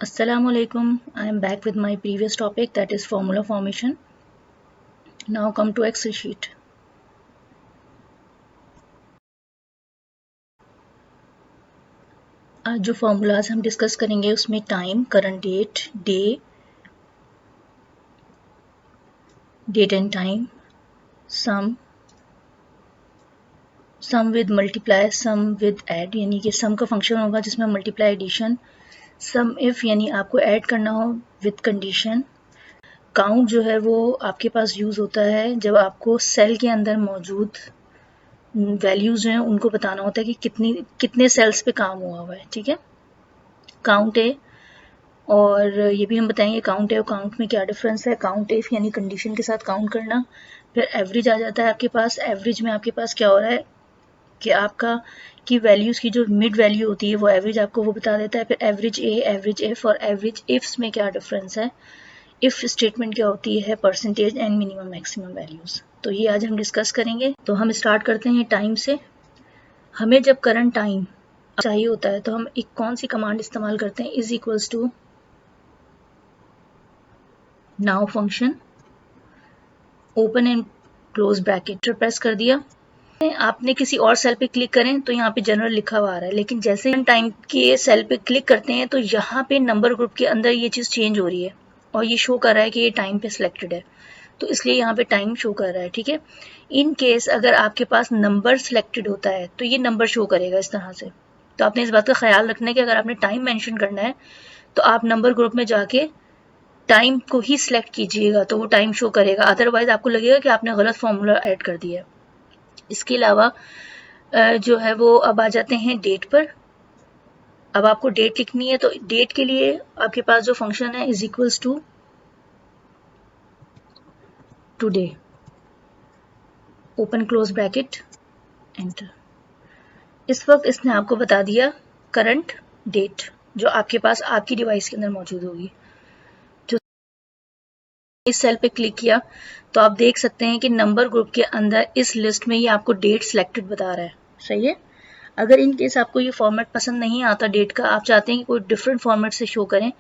Assalamualaikum. I am back with my previous topic, that is formula formation. Now come to Excel sheet. आज जो formulas हम discuss करेंगे उसमें time, current date, date and time, sum with multiply, sum with add, यानी कि सम का function होगा जिसमें मल्टीप्लाई, एडिशन, सम इफ यानी आपको ऐड करना हो विद कंडीशन, काउंट जो है वो आपके पास यूज़ होता है जब आपको सेल के अंदर मौजूद वैल्यूज़ जो हैं उनको बताना होता है कि कितने सेल्स पे काम हुआ है, ठीक है। काउंट है, और ये भी हम बताएंगे काउंट है और काउंट में क्या डिफरेंस है। काउंट इफ यानी कंडीशन के साथ काउंट करना, फिर एवरेज आ जाता है आपके पास। एवरेज में आपके पास क्या हो रहा है कि आपका की वैल्यूज़ की जो मिड वैल्यू होती है वो एवरेज आपको वो बता देता है। फिर एवरेज ए, एवरेज एफ और एवरेज इफ्स में क्या डिफरेंस है। इफ स्टेटमेंट क्या होती है, percentage and minimum maximum values. तो ये आज हम डिस्कस करेंगे। तो हम स्टार्ट करते हैं टाइम से। हमें जब करंट टाइम चाहिए होता है तो हम एक कौन सी कमांड इस्तेमाल करते हैं, is equals to now function, open and close bracket press कर दिया। आपने किसी और सेल पे क्लिक करें तो यहाँ पे जनरल लिखा हुआ आ रहा है, लेकिन जैसे हम टाइम के सेल पे क्लिक करते हैं तो यहाँ पे नंबर ग्रुप के अंदर ये चीज़ चेंज हो रही है और ये शो कर रहा है कि ये टाइम पे सिलेक्टेड है, तो इसलिए यहाँ पे टाइम शो कर रहा है, ठीक है। इन केस अगर आपके पास नंबर सिलेक्टेड होता है तो ये नंबर शो करेगा इस तरह से। तो आपने इस बात का ख्याल रखना है कि अगर आपने टाइम मेंशन करना है तो आप नंबर ग्रुप में जाके टाइम को ही सिलेक्ट कीजिएगा तो वो टाइम शो करेगा, अदरवाइज आपको लगेगा कि आपने गलत फॉर्मूला ऐड कर दिया। इसके अलावा जो है वो अब आ जाते हैं डेट पर। अब आपको डेट लिखनी है तो डेट के लिए आपके पास जो फंक्शन है is equals to today, open close bracket, enter. इस वक्त इसने आपको बता दिया करंट डेट जो आपके पास आपकी डिवाइस के अंदर मौजूद होगी। जो इस सेल पे क्लिक किया तो आप देख सकते हैं कि नंबर ग्रुप के अंदर इस लिस्ट में ये आपको डेट सिलेक्टेड बता रहा है, सही है। अगर इन केस आपको ये फॉर्मेट पसंद नहीं आता डेट का, आप चाहते हैं कि कोई डिफरेंट फॉर्मेट से शो करें,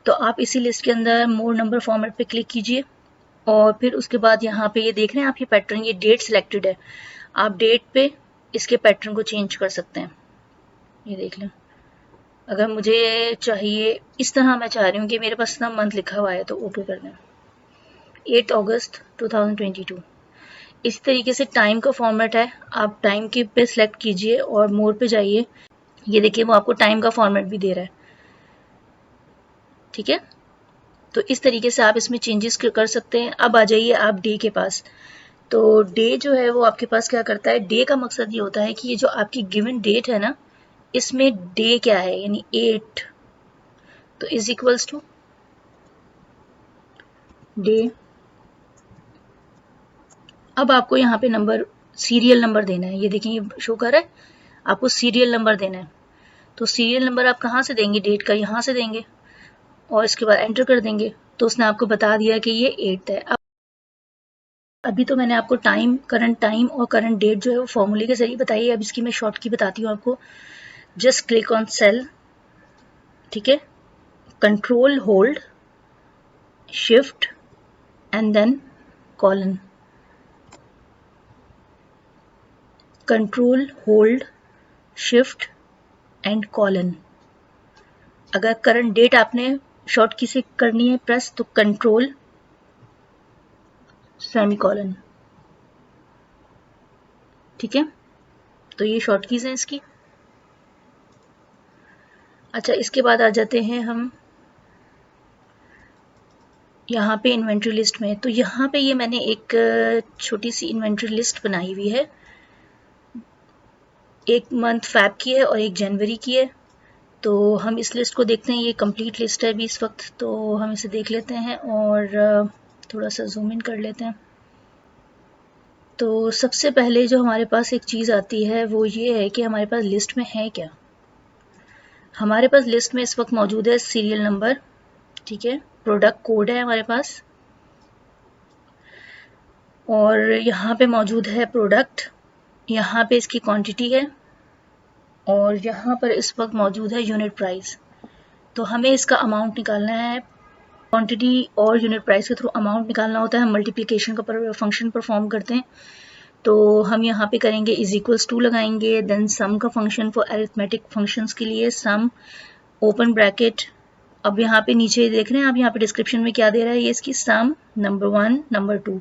तो आप इसी लिस्ट के अंदर मोर नंबर फॉर्मेट पे क्लिक कीजिए और फिर उसके बाद यहाँ पे ये देख रहे हैं आप ये पैटर्न, ये डेट सिलेक्टेड है, आप डेट पे इसके पैटर्न को चेंज कर सकते हैं। ये देख लें, अगर मुझे चाहिए इस तरह, मैं चाह रही हूँ कि मेरे पास ना मंथ लिखा हुआ है तो ओके कर दें, 8 अगस्त 2022। इस तरीके से टाइम का फॉर्मेट है, आप टाइम के पे सिलेक्ट कीजिए और मोर पे जाइए। ये देखिए वो आपको टाइम का फॉर्मेट भी दे रहा है, ठीक है। तो इस तरीके से आप इसमें चेंजेस कर सकते हैं। अब आ जाइए आप डे के पास। तो डे जो है वो आपके पास क्या करता है, डे का मकसद ये होता है कि ये जो आपकी गिवन डेट है ना, इसमें डे क्या है यानी 8, तो इज इक्वल्स टू डे। अब आपको यहाँ पे नंबर, सीरियल नंबर देना है। ये देखिए ये शो कर रहा है, आपको सीरियल नंबर देना है। तो सीरियल नंबर आप कहाँ से देंगे, डेट का यहाँ से देंगे और इसके बाद एंटर कर देंगे। तो उसने आपको बता दिया कि ये 8 है। अब अभी तो मैंने आपको टाइम और करंट डेट जो है वो फॉर्मूले के जरिए बताई है। अब इसकी मैं शॉर्ट की बताती हूँ आपको। जस्ट क्लिक ऑन सेल, ठीक है, control hold shift and then colon, control hold shift and colon. अगर करंट डेट आपने शॉर्ट की से करनी है प्रेस तो कंट्रोल सेमीकोलन, ठीक है। तो ये शॉर्ट कीज हैं इसकी। अच्छा, इसके बाद आ जाते हैं हम यहाँ पे इन्वेंट्री लिस्ट में। तो यहाँ पे ये मैंने एक छोटी सी इन्वेंट्री लिस्ट बनाई हुई है। एक मंथ फैब की है और एक जनवरी की है। तो हम इस लिस्ट को देखते हैं, ये कंप्लीट लिस्ट है अभी इस वक्त, तो हम इसे देख लेते हैं और थोड़ा सा जूम इन कर लेते हैं। तो सबसे पहले जो हमारे पास एक चीज़ आती है वो ये है कि हमारे पास लिस्ट में है क्या। हमारे पास लिस्ट में इस वक्त मौजूद है सीरियल नंबर, ठीक है, प्रोडक्ट कोड है हमारे पास, और यहाँ पे मौजूद है प्रोडक्ट, यहाँ पे इसकी क्वांटिटी है, और यहाँ पर इस वक्त मौजूद है यूनिट प्राइस। तो हमें इसका अमाउंट निकालना है। क्वांटिटी और यूनिट प्राइस के थ्रू अमाउंट निकालना होता है। हम मल्टीप्लिकेशन का फंक्शन परफॉर्म करते हैं, तो हम यहाँ पे करेंगे इज इक्वल्स टू लगाएंगे, देन सम का फंक्शन फॉर अरिथमेटिक फंक्शंस के लिए सम ओपन ब्रैकेट। अब यहाँ पे नीचे देख रहे हैं आप, यहाँ पे डिस्क्रिप्शन में क्या दे रहा है, ये इसकी सम नंबर 1 नंबर 2।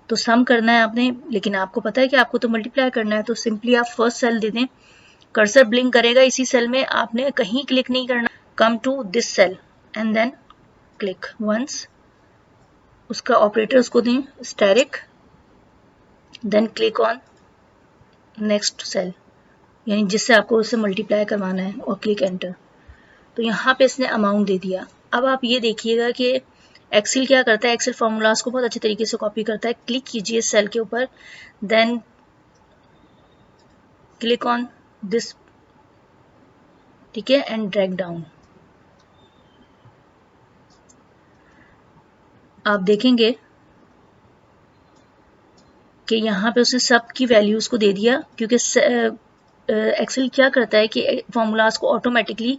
तो सम करना है आपने, लेकिन आपको पता है कि आपको तो मल्टीप्लाई करना है, तो सिंपली आप फर्स्ट सेल दे दें, कर्सर ब्लिंक करेगा इसी सेल में, आपने कहीं क्लिक नहीं करना, come to this cell and then click once, उसका ऑपरेटर उसको दें asterisk, then click on next cell, यानी जिससे आपको उससे मल्टीप्लाई करवाना है, और क्लिक एंटर। तो यहाँ पे इसने अमाउंट दे दिया। अब आप ये देखिएगा कि एक्सेल क्या करता है, एक्सेल फॉर्मूलाज को बहुत अच्छे तरीके से कॉपी करता है। क्लिक कीजिए सेल के ऊपर, देन क्लिक ऑन दिस, ठीक है, एंड ड्रैग डाउन। आप देखेंगे कि यहाँ पे उसने सब की वैल्यूज को दे दिया, क्योंकि एक्सेल क्या करता है कि फॉर्मूलाज को ऑटोमेटिकली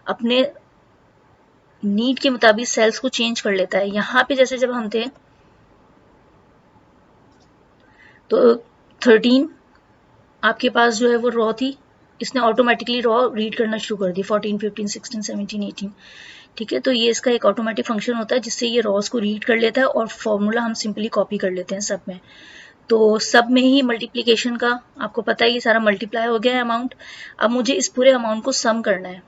अपने नीड के मुताबिक सेल्स को चेंज कर लेता है। यहाँ पे जैसे जब हम थे तो 13 आपके पास जो है वो रॉ थी, इसने ऑटोमेटिकली रॉ रीड करना शुरू कर दी, 14 15 16 17 18, ठीक है। तो ये इसका एक ऑटोमेटिक फंक्शन होता है जिससे ये रॉस को रीड कर लेता है, और फॉर्मूला हम सिंपली कॉपी कर लेते हैं सब में। तो सब में ही मल्टीप्लिकेशन का आपको पता है, ये सारा मल्टीप्लाई हो गया है अमाउंट। अब मुझे इस पूरे अमाउंट को सम करना है,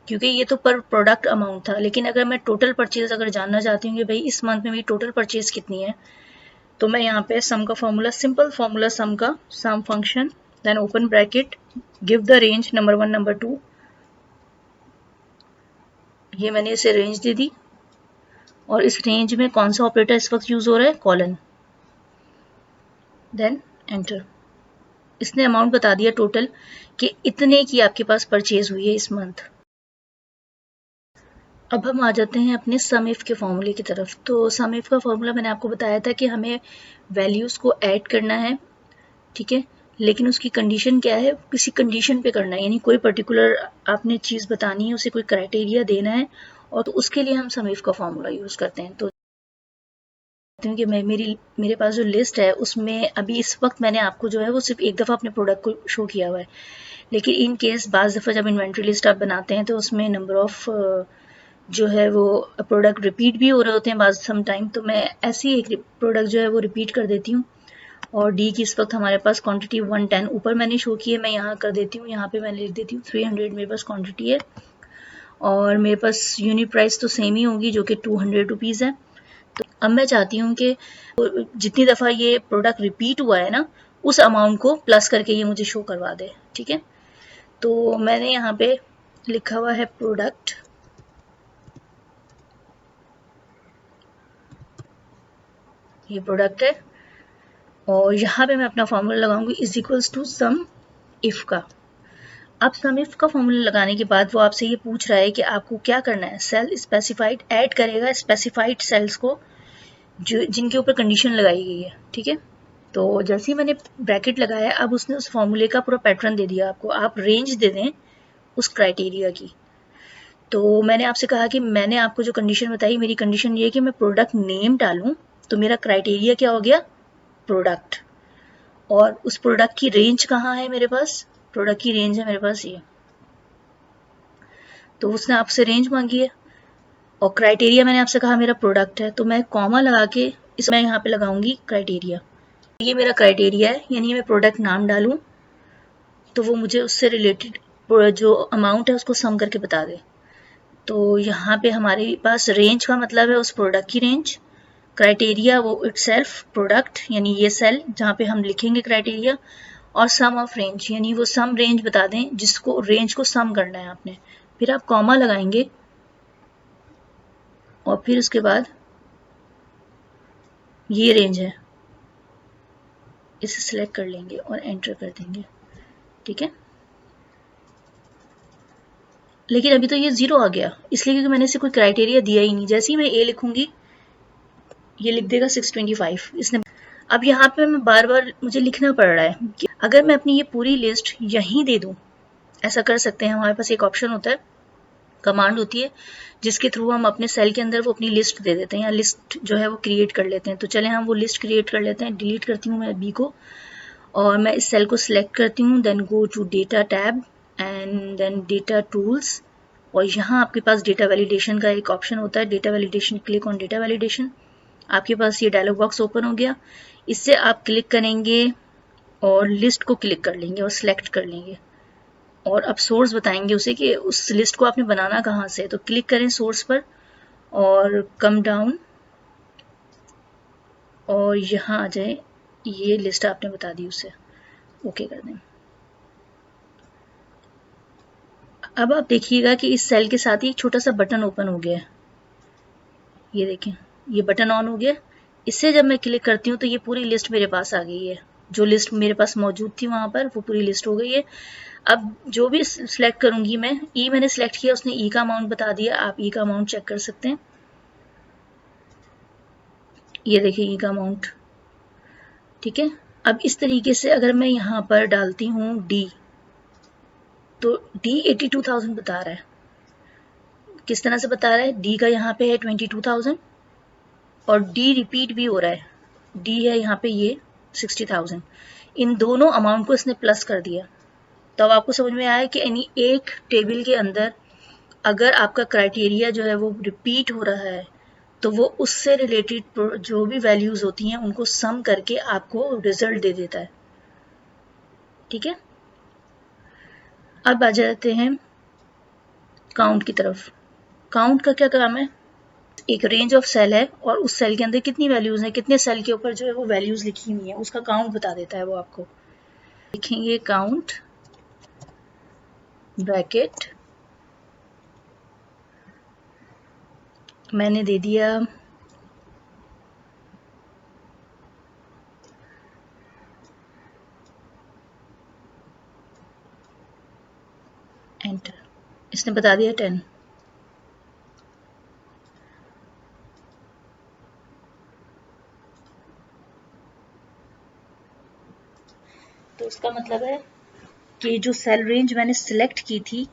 क्योंकि ये तो पर प्रोडक्ट अमाउंट था, लेकिन अगर मैं टोटल परचेज अगर जानना चाहती हूँ कि भाई इस मंथ में मेरी टोटल परचेज कितनी है, तो मैं यहाँ पे सम का फॉर्मूला, सिंपल फॉर्मूला सम का, sum function, then open bracket, give the range number 1 number 2, ये मैंने इसे रेंज दे दी, और इस रेंज में कौन सा ऑपरेटर इस वक्त यूज हो रहा है, कॉलन, देन एंटर। इसने अमाउंट बता दिया टोटल कि इतने की आपके पास परचेज हुई है इस मंथ। अब हम आ जाते हैं अपने सम इफ के फॉर्मूले की तरफ। तो सम इफ का फॉर्मूला मैंने आपको बताया था कि हमें वैल्यूज को ऐड करना है, ठीक है, लेकिन उसकी कंडीशन क्या है, किसी कंडीशन पे करना है, यानी कोई पर्टिकुलर आपने चीज बतानी है, उसे कोई क्राइटेरिया देना है, और तो उसके लिए हम सम इफ का फॉर्मूला यूज करते हैं। तो क्योंकि मेरे पास जो लिस्ट है उसमें अभी इस वक्त मैंने आपको जो है वो सिर्फ एक दफ़ा अपने प्रोडक्ट को शो किया हुआ है, लेकिन इन केस बाज़ दफ़ा जब इन्वेंट्री लिस्ट आप बनाते हैं तो उसमें नंबर ऑफ जो है वो प्रोडक्ट रिपीट भी हो रहे होते हैं बाज़ सम टाइम, तो मैं ऐसी एक प्रोडक्ट जो है वो रिपीट कर देती हूँ। और डी की इस वक्त हमारे पास क्वांटिटी 110 ऊपर मैंने शो की है, मैं यहाँ कर देती हूँ, यहाँ पे मैं लिख देती हूँ 300 मेरे पास क्वांटिटी है, और मेरे पास यूनिट प्राइस तो सेम ही होगी जो कि 200 रुपीज़ है। तो अब मैं चाहती हूँ कि जितनी दफ़ा ये प्रोडक्ट रिपीट हुआ है ना, उस अमाउंट को प्लस करके ये मुझे शो करवा दे, ठीक है। तो मैंने यहाँ पे लिखा हुआ है प्रोडक्ट, ये प्रोडक्ट है, और यहाँ पे मैं अपना फॉर्मूला लगाऊंगी is equals to sum if का। अब सम इफ का फॉर्मूला लगाने के बाद वो आपसे ये पूछ रहा है कि आपको क्या करना है, सेल स्पेसिफाइड ऐड करेगा स्पेसिफाइड सेल्स को जो जिनके ऊपर कंडीशन लगाई गई है, ठीक है। तो जैसे ही मैंने ब्रैकेट लगाया, अब उसने उस फॉर्मूले का पूरा पैटर्न दे दिया आपको, आप रेंज दे दें उस क्राइटेरिया की। तो मैंने आपसे कहा कि मैंने आपको जो कंडीशन बताई, मेरी कंडीशन ये है कि मैं प्रोडक्ट नेम डालूं, तो मेरा क्राइटेरिया क्या हो गया, प्रोडक्ट, और उस प्रोडक्ट की रेंज कहाँ है मेरे पास, प्रोडक्ट की रेंज है मेरे पास ये, तो उसने आपसे रेंज मांगी है, और क्राइटेरिया मैंने आपसे कहा मेरा प्रोडक्ट है, तो मैं कॉमा लगा के इस मैं यहाँ पे लगाऊंगी क्राइटेरिया, ये मेरा क्राइटेरिया है, यानी मैं प्रोडक्ट नाम डालूं तो वो मुझे उससे रिलेटेड जो अमाउंट है उसको सम करके बता दे। तो यहाँ पे हमारे पास रेंज का मतलब है उस प्रोडक्ट की रेंज, क्राइटेरिया वो इटसेल्फ प्रोडक्ट यानी ये सेल जहाँ पे हम लिखेंगे क्राइटेरिया, और सम ऑफ रेंज यानी वो सम रेंज बता दें जिसको रेंज को सम करना है आपने, फिर आप कॉमा लगाएंगे, और फिर उसके बाद ये रेंज है, इसे सिलेक्ट कर लेंगे और एंटर कर देंगे, ठीक है। लेकिन अभी तो ये 0 आ गया, इसलिए क्योंकि मैंने इसे कोई क्राइटेरिया दिया ही नहीं। जैसे ही मैं ए लिखूंगी ये लिख देगा 625 इसने। अब यहाँ पे मैं बार बार मुझे लिखना पड़ रहा है कि अगर मैं अपनी ये पूरी लिस्ट यहीं दे दूँ, ऐसा कर सकते हैं, हमारे पास एक ऑप्शन होता है, कमांड होती है जिसके थ्रू हम अपने सेल के अंदर वो अपनी लिस्ट दे देते हैं या लिस्ट जो है वो क्रिएट कर लेते हैं। तो चले हम वो लिस्ट क्रिएट कर लेते हैं। डिलीट करती हूँ मैं बी को और मैं इस सेल को सिलेक्ट करती हूँ, then go to data tab and then data tools, और यहाँ आपके पास डेटा वैलिडेशन का एक ऑप्शन होता है, data validation, click on data validation. आपके पास ये डायलॉग बॉक्स ओपन हो गया। इससे आप क्लिक करेंगे और लिस्ट को क्लिक कर लेंगे और सिलेक्ट कर लेंगे, और अब सोर्स बताएंगे उसे कि उस लिस्ट को आपने बनाना कहाँ से। तो क्लिक करें सोर्स पर और कम डाउन और यहाँ आ जाए, ये लिस्ट आपने बता दी उसे, ओके कर दें। अब आप देखिएगा कि इस सेल के साथ ही एक छोटा सा बटन ओपन हो गया है, ये देखें, ये बटन ऑन हो गया। इससे जब मैं क्लिक करती हूँ तो ये पूरी लिस्ट मेरे पास आ गई है, जो लिस्ट मेरे पास मौजूद थी वहां पर वो पूरी लिस्ट हो गई है। अब जो भी सिलेक्ट करूंगी मैं, ई मैंने सिलेक्ट किया, उसने ई का अमाउंट बता दिया, आप ई का अमाउंट चेक कर सकते हैं, ये देखिए ई का अमाउंट, ठीक है। अब इस तरीके से अगर मैं यहाँ पर डालती हूँ डी, तो डी 82,000 बता रहा है। किस तरह से बता रहा है, डी का यहाँ पे है 22,000 और डी रिपीट भी हो रहा है, डी है यहाँ पे ये 60,000, इन दोनों अमाउंट को इसने प्लस कर दिया। तो अब आपको समझ में आया कि यानी एक टेबल के अंदर अगर आपका क्राइटेरिया जो है वो रिपीट हो रहा है तो वो उससे रिलेटेड जो भी वैल्यूज होती हैं उनको सम करके आपको रिजल्ट दे देता है, ठीक है। अब आ जाते हैं काउंट की तरफ। काउंट का क्या काम है, एक रेंज ऑफ सेल है और उस सेल के अंदर कितनी वैल्यूज हैं, कितने सेल के ऊपर जो है वो वैल्यूज लिखी हुई हैं, उसका काउंट बता देता है वो आपको। लिखेंगे काउंट ब्रैकेट, मैंने दे दिया एंटर, इसने बता दिया 10। तो इसका मतलब है कि जो सेल रेंज मैंने सिलेक्ट की थी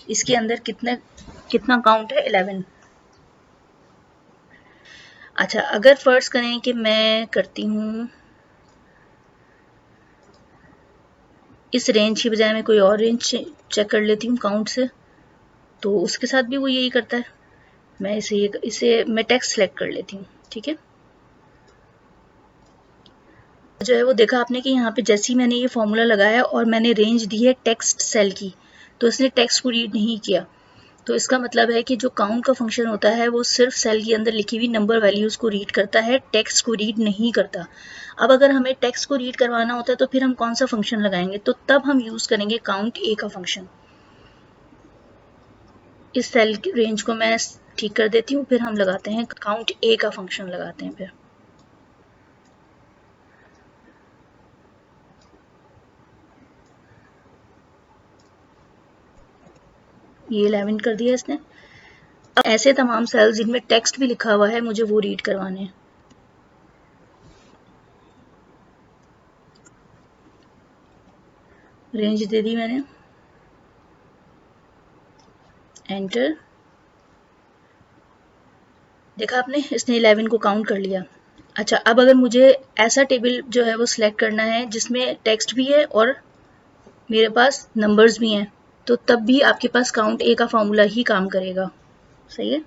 इसके अंदर कितना काउंट है, 11। अच्छा, अगर फर्ज करें कि मैं करती हूँ इस रेंज की बजाय मैं कोई और रेंज चेक कर लेती हूँ काउंट से, तो उसके साथ भी वो यही करता है। मैं इसे मैं टेक्स्ट सेलेक्ट कर लेती हूँ, ठीक है। जो है वो देखा आपने कि यहाँ पे जैसे ही मैंने ये फॉर्मूला लगाया और मैंने रेंज दी है टेक्स्ट सेल की, तो इसने टेक्स्ट को रीड नहीं किया। तो इसका मतलब है कि जो काउंट का फंक्शन होता है वो सिर्फ सेल के अंदर लिखी हुई नंबर वैल्यूज को रीड करता है, टेक्स्ट को रीड नहीं करता। अब अगर हमें टेक्स्ट को रीड करवाना होता है तो फिर हम कौन सा फंक्शन लगाएंगे, तो तब हम यूज करेंगे काउंट ए का फंक्शन। इस सेल की रेंज को मैं ठीक कर देती हूँ, फिर हम लगाते हैं काउंट ए का फंक्शन लगाते हैं। फिर ये 11 कर दिया इसने। अब ऐसे तमाम सेल्स जिनमें टेक्स्ट भी लिखा हुआ है मुझे वो रीड करवाने हैं। रेंज दे दी मैंने, एंटर, देखा आपने इसने 11 को काउंट कर लिया। अच्छा, अब अगर मुझे ऐसा टेबल जो है वो सिलेक्ट करना है जिसमें टेक्स्ट भी है और मेरे पास नंबर्स भी हैं, तो तब भी आपके पास काउंट ए का फॉर्मूला ही काम करेगा, सही है।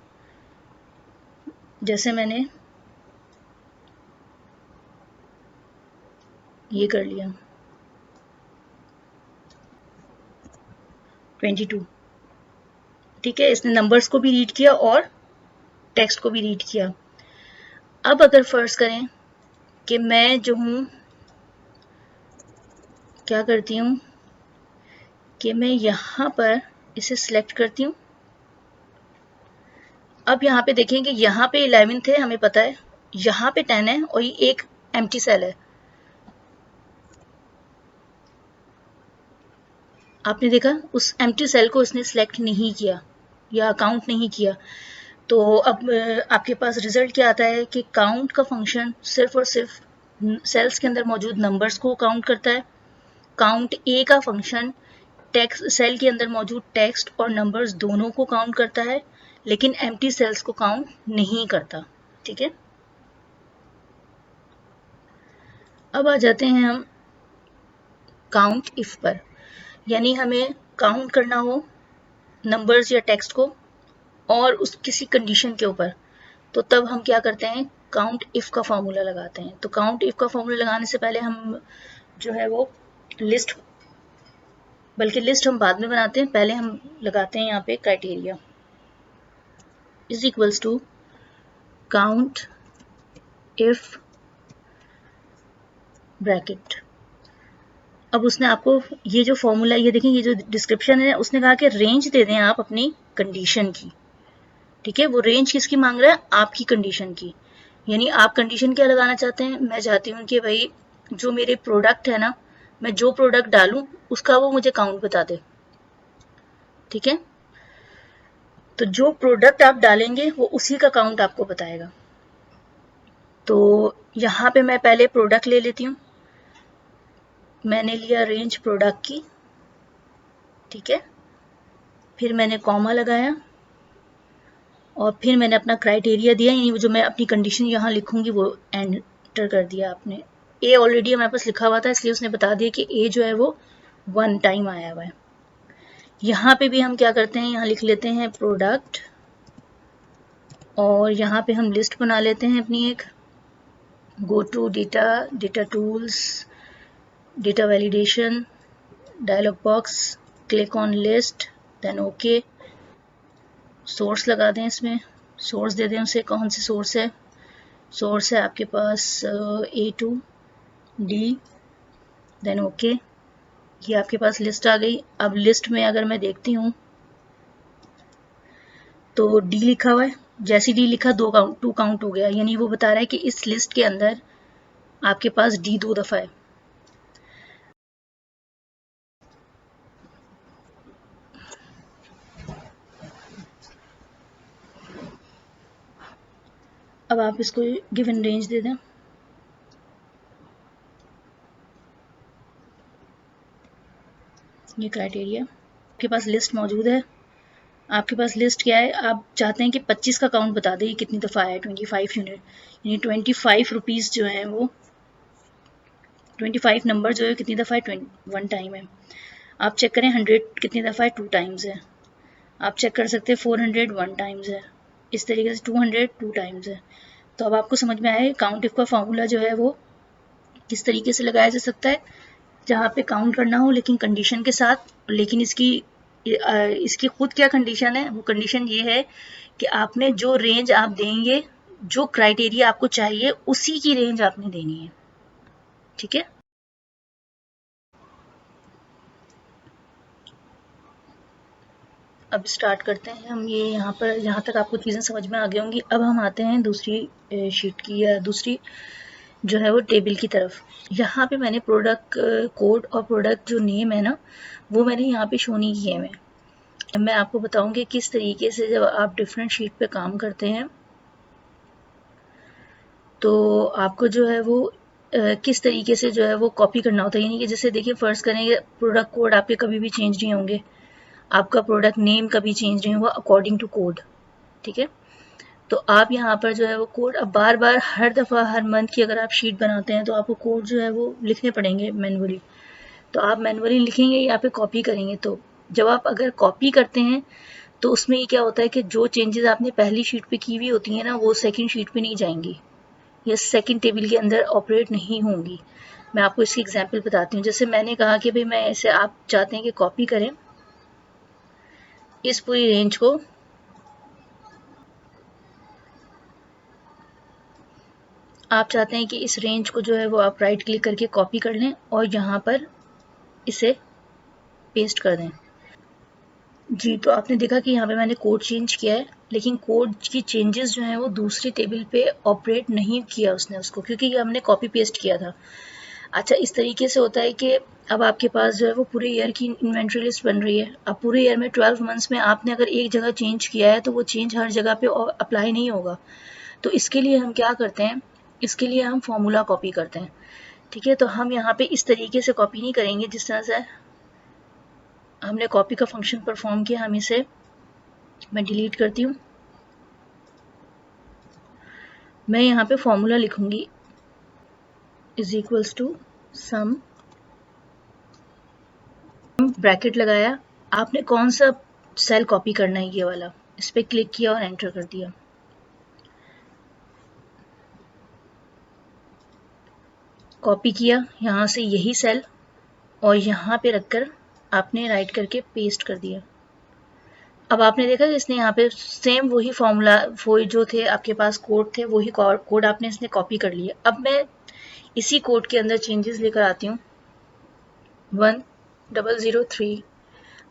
जैसे मैंने ये कर लिया 22, ठीक है, इसने नंबर्स को भी रीड किया और टेक्स्ट को भी रीड किया। अब अगर फर्ज करें कि मैं जो हूं क्या करती हूं कि मैं यहां पर इसे सिलेक्ट करती हूं। अब यहाँ पे देखें कि यहाँ पे 11 थे, हमें पता है, यहाँ पे 10 है और ये एक एम्प्टी सेल है। आपने देखा उस एम्प्टी सेल को इसने सिलेक्ट नहीं किया या काउंट नहीं किया। तो अब आपके पास रिजल्ट क्या आता है कि काउंट का फंक्शन सिर्फ और सिर्फ सेल्स के अंदर मौजूद नंबर्स को काउंट करता है। काउंट ए का फंक्शन टेक्स्ट सेल के अंदर मौजूद टेक्स्ट और नंबर्स दोनों को काउंट करता है, लेकिन एम्प्टी सेल्स को काउंट नहीं करता। ठीक है, अब आ जाते हैं हम काउंट इफ पर, यानी हमें काउंट करना हो नंबर्स या टेक्स्ट को और उस किसी कंडीशन के ऊपर, तो तब हम क्या करते हैं, काउंट इफ का फॉर्मूला लगाते हैं। तो काउंट इफ का फॉर्मूला लगाने से पहले हम जो है वो लिस्ट, बल्कि लिस्ट हम बाद में बनाते हैं, पहले हम लगाते हैं यहाँ पे criteria is equals to count if bracket. अब उसने आपको ये जो फॉर्मूला, ये देखें, ये जो डिस्क्रिप्शन है, उसने कहा कि रेंज दे दें आप अपनी कंडीशन की। ठीक है, वो रेंज किसकी मांग रहा है, आपकी कंडीशन की। यानी आप कंडीशन क्या लगाना चाहते हैं, मैं चाहती हूँ कि भाई जो मेरे प्रोडक्ट है ना, मैं जो प्रोडक्ट डालूं उसका वो मुझे काउंट बता दे। ठीक है, तो जो प्रोडक्ट आप डालेंगे वो उसी का काउंट आपको बताएगा। तो यहाँ पे मैं पहले प्रोडक्ट ले लेती हूँ, मैंने लिया रेंज प्रोडक्ट की। ठीक है, फिर मैंने कॉमा लगाया और फिर मैंने अपना क्राइटेरिया दिया, यानी जो मैं अपनी कंडीशन यहाँ लिखूंगी वो एंटर कर दिया आपने। ए ऑलरेडी हमारे पास लिखा हुआ था, इसलिए उसने बता दिया कि ए जो है वो 1 टाइम आया हुआ है। यहाँ पे भी हम क्या करते हैं, यहाँ लिख लेते हैं प्रोडक्ट और यहाँ पे हम लिस्ट बना लेते हैं अपनी एक। Go to data, data tools, data validation, dialog box, click on list, then okay. Source लगा दें, इसमें सोर्स दे दें उसे, कौन सी सोर्स है, सोर्स है आपके पास A2D, देन ओके। ये आपके पास लिस्ट आ गई। अब लिस्ट में अगर मैं देखती हूँ तो D लिखा हुआ है, जैसे D लिखा 2 काउंट हो गया, यानी वो बता रहा है कि इस लिस्ट के अंदर आपके पास D 2 दफा है। अब आप इसको गिवन रेंज दे दें, ये क्राइटेरिया। आपके पास लिस्ट मौजूद है, आपके पास लिस्ट क्या है, आप चाहते हैं कि 25 का काउंट बता दें कितनी दफ़ा आया, 25 यूनिट, यानी 25 रुपीज़ जो है वो 25 नंबर जो है कितनी दफ़ा है, 1 टाइम है। आप चेक करें 100 कितनी दफ़ा है, 2 टाइम्स है। आप चेक कर सकते हैं 400 1 टाइम्स है। इस तरीके से 200 2 टाइम्स है। तो अब आपको समझ में आया काउंट इफ का फॉर्मूला जो है वो किस तरीके से लगाया जा सकता है, जहाँ पे काउंट करना हो लेकिन कंडीशन के साथ। लेकिन इसकी खुद क्या कंडीशन है, वो कंडीशन ये है कि आपने जो रेंज आप देंगे, जो क्राइटेरिया आपको चाहिए उसी की रेंज आपने देनी है। ठीक है, अब स्टार्ट करते हैं हम। ये यहाँ पर, यहाँ तक आपको चीज़ें समझ में आ गई होंगी। अब हम आते हैं दूसरी शीट की, या दूसरी जो है वो टेबल की तरफ। यहाँ पे मैंने प्रोडक्ट कोड और प्रोडक्ट जो नेम है ना, वो मैंने यहाँ पे शो नहीं किए हैं। मैं आपको बताऊंगी किस तरीके से जब आप डिफरेंट शीट पे काम करते हैं तो आपको जो है वो किस तरीके से जो है वो कॉपी करना होता है। यानी कि जैसे देखिए, फर्ज करें प्रोडक्ट कोड आपके कभी भी चेंज नहीं होंगे, आपका प्रोडक्ट नेम कभी चेंज नहीं हुआ अकॉर्डिंग टू कोड। ठीक है, तो आप यहाँ पर जो है वो कोड, अब बार बार हर दफ़ा हर मंथ की अगर आप शीट बनाते हैं तो आपको कोड जो है वो लिखने पड़ेंगे मैनुअली। तो आप मैनुअली लिखेंगे या फिर कॉपी करेंगे। तो जब आप अगर कॉपी करते हैं तो उसमें ये क्या होता है कि जो चेंजेस आपने पहली शीट पे की हुई होती हैं ना, वो सेकंड शीट पे नहीं जाएंगी या सेकंड टेबल के अंदर ऑपरेट नहीं होंगी। मैं आपको इसकी एग्जांपल बताती हूँ। जैसे मैंने कहा कि भाई मैं इसे, आप चाहते हैं कि कॉपी करें इस पूरी रेंज को, आप चाहते हैं कि इस रेंज को जो है वो आप राइट क्लिक करके कॉपी कर लें और यहाँ पर इसे पेस्ट कर दें। जी, तो आपने देखा कि यहाँ पे मैंने कोड चेंज किया है, लेकिन कोड की चेंजेस जो हैं वो दूसरी टेबल पे ऑपरेट नहीं किया उसने उसको, क्योंकि ये हमने कॉपी पेस्ट किया था। अच्छा, इस तरीके से होता है कि अब आपके पास जो है वो पूरे ईयर की इन्वेंट्री लिस्ट बन रही है। अब पूरे ईयर में 12 मंथ्स में आपने अगर एक जगह चेंज किया है तो वो चेंज हर जगह पे अप्लाई नहीं होगा। तो इसके लिए हम क्या करते हैं, इसके लिए हम फॉर्मूला कॉपी करते हैं, ठीक है। तो हम यहाँ पे इस तरीके से कॉपी नहीं करेंगे जिस तरह से हमने कॉपी का फंक्शन परफॉर्म किया। हम इसे, मैं डिलीट करती हूँ, मैं यहाँ पे फॉर्मूला लिखूंगी is equals to sum, bracket लगाया, आपने कौन सा सेल कॉपी करना है ये वाला, इस पर क्लिक किया और एंटर कर दिया। कॉपी किया यहाँ से यही सेल और यहाँ पे रखकर आपने राइट करके पेस्ट कर दिया। अब आपने देखा कि इसने यहाँ पे सेम वही फॉर्मूला, वो जो थे आपके पास कोड थे, वही कोड आपने इसने कॉपी कर लिया। अब मैं इसी कोड के अंदर चेंजेस लेकर आती हूँ 1003।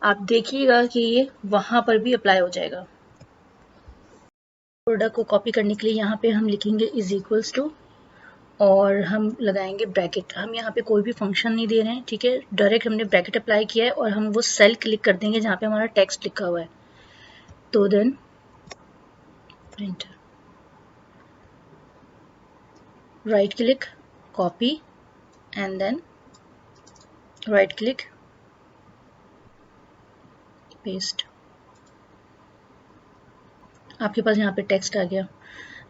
आप देखिएगा कि ये वहां पर भी अप्लाई हो जाएगा। प्रोडक्ट को कॉपी करने के लिए यहाँ पे हम लिखेंगे इज इक्वल्स टू और हम लगाएंगे ब्रैकेट। हम यहाँ पे कोई भी फंक्शन नहीं दे रहे हैं, ठीक है, डायरेक्ट हमने ब्रैकेट अप्लाई किया है और हम वो सेल क्लिक कर देंगे जहाँ पे हमारा टेक्स्ट लिखा हुआ है। तो then print, right click, copy and then right click, paste. आपके पास यहाँ पे टेक्स्ट आ गया।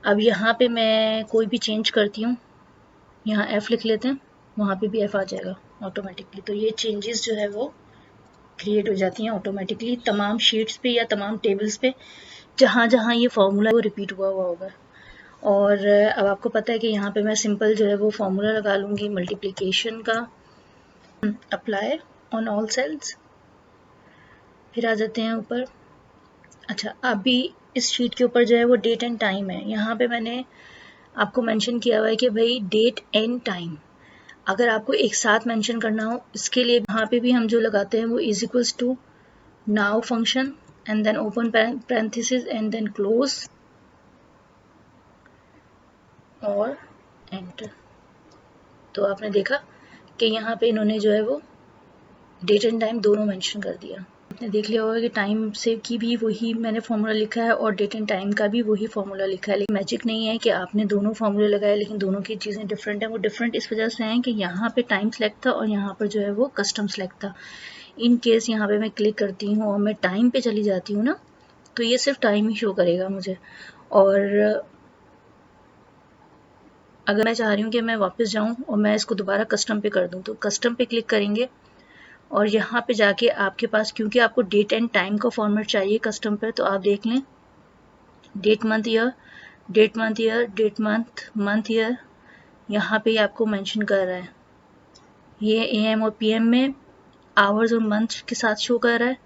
अब यहाँ पे मैं कोई भी चेंज करती हूँ, यहाँ F लिख लेते हैं, वहाँ पे भी F आ जाएगा ऑटोमेटिकली। तो ये चेंजेस जो है वो क्रिएट हो जाती हैं ऑटोमेटिकली तमाम शीट्स पे या तमाम टेबल्स पे जहाँ जहाँ ये फॉर्मूला वो रिपीट हुआ होगा। और अब आपको पता है कि यहाँ पे मैं सिंपल जो है वो फॉर्मूला लगा लूँगी मल्टीप्लिकेशन का, अप्लाई ऑन ऑल सेल्स, फिर आ जाते हैं ऊपर। अच्छा, अभी इस शीट के ऊपर जो है वो डेट एंड टाइम है। यहाँ पे मैंने आपको मेंशन किया हुआ है कि भाई डेट एंड टाइम अगर आपको एक साथ मेंशन करना हो, इसके लिए यहाँ पे भी हम जो लगाते हैं वो is equals to now function and then open parenthesis and then close और एंटर। तो आपने देखा कि यहाँ पे इन्होंने जो है वो डेट एंड टाइम दोनों मेंशन कर दिया। आपने देख लिया होगा कि टाइम से की भी वही मैंने फॉर्मूला लिखा है और डेट एंड टाइम का भी वही फॉर्मूला लिखा है। लेकिन मैजिक नहीं है कि आपने दोनों फॉर्मूले लगाए लेकिन दोनों की चीज़ें डिफरेंट हैं। वो डिफरेंट इस वजह से हैं कि यहाँ पे टाइम सेलेक्ट था और यहाँ पर जो है वो कस्टम सेलेक्ट था। इन केस यहाँ पे मैं क्लिक करती हूँ और मैं टाइम पे चली जाती हूँ ना, तो ये सिर्फ टाइम ही शो करेगा मुझे। और अगर मैं चाह रही हूँ कि मैं वापस जाऊँ और मैं इसको दोबारा कस्टम पे कर दूँ, तो कस्टम पे क्लिक करेंगे और यहाँ पे जाके आपके पास, क्योंकि आपको डेट एंड टाइम का फॉर्मेट चाहिए कस्टम पे, तो आप देख लें date month year, date month year, date month month year, यहाँ पे आपको मेंशन कर रहा है। ये AM और PM में आवर्स और मंथ के साथ शो कर रहा है।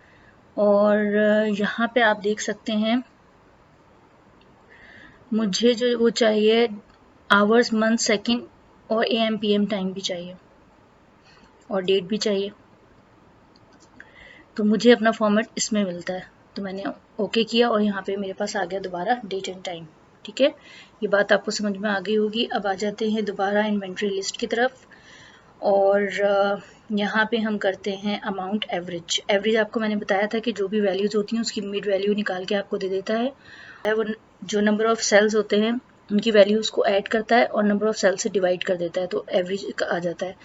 और यहाँ पे आप देख सकते हैं मुझे जो वो चाहिए आवर्स, मंथ, सेकंड और AM PM टाइम भी चाहिए और डेट भी चाहिए। तो मुझे अपना फॉर्मेट इसमें मिलता है, तो मैंने ओके किया और यहाँ पे मेरे पास आ गया दोबारा डेट एंड टाइम। ठीक है, ये बात आपको समझ में आ गई होगी। अब आ जाते हैं दोबारा इन्वेंट्री लिस्ट की तरफ और यहाँ पे हम करते हैं अमाउंट एवरेज। एवरेज आपको मैंने बताया था कि जो भी वैल्यूज होती हैं उसकी मिड वैल्यू निकाल के आपको दे देता है। वो जो नंबर ऑफ सेल्स होते हैं उनकी वैल्यूज को ऐड करता है और नंबर ऑफ सेल्स से डिवाइड कर देता है, तो एवरेज आ जाता है।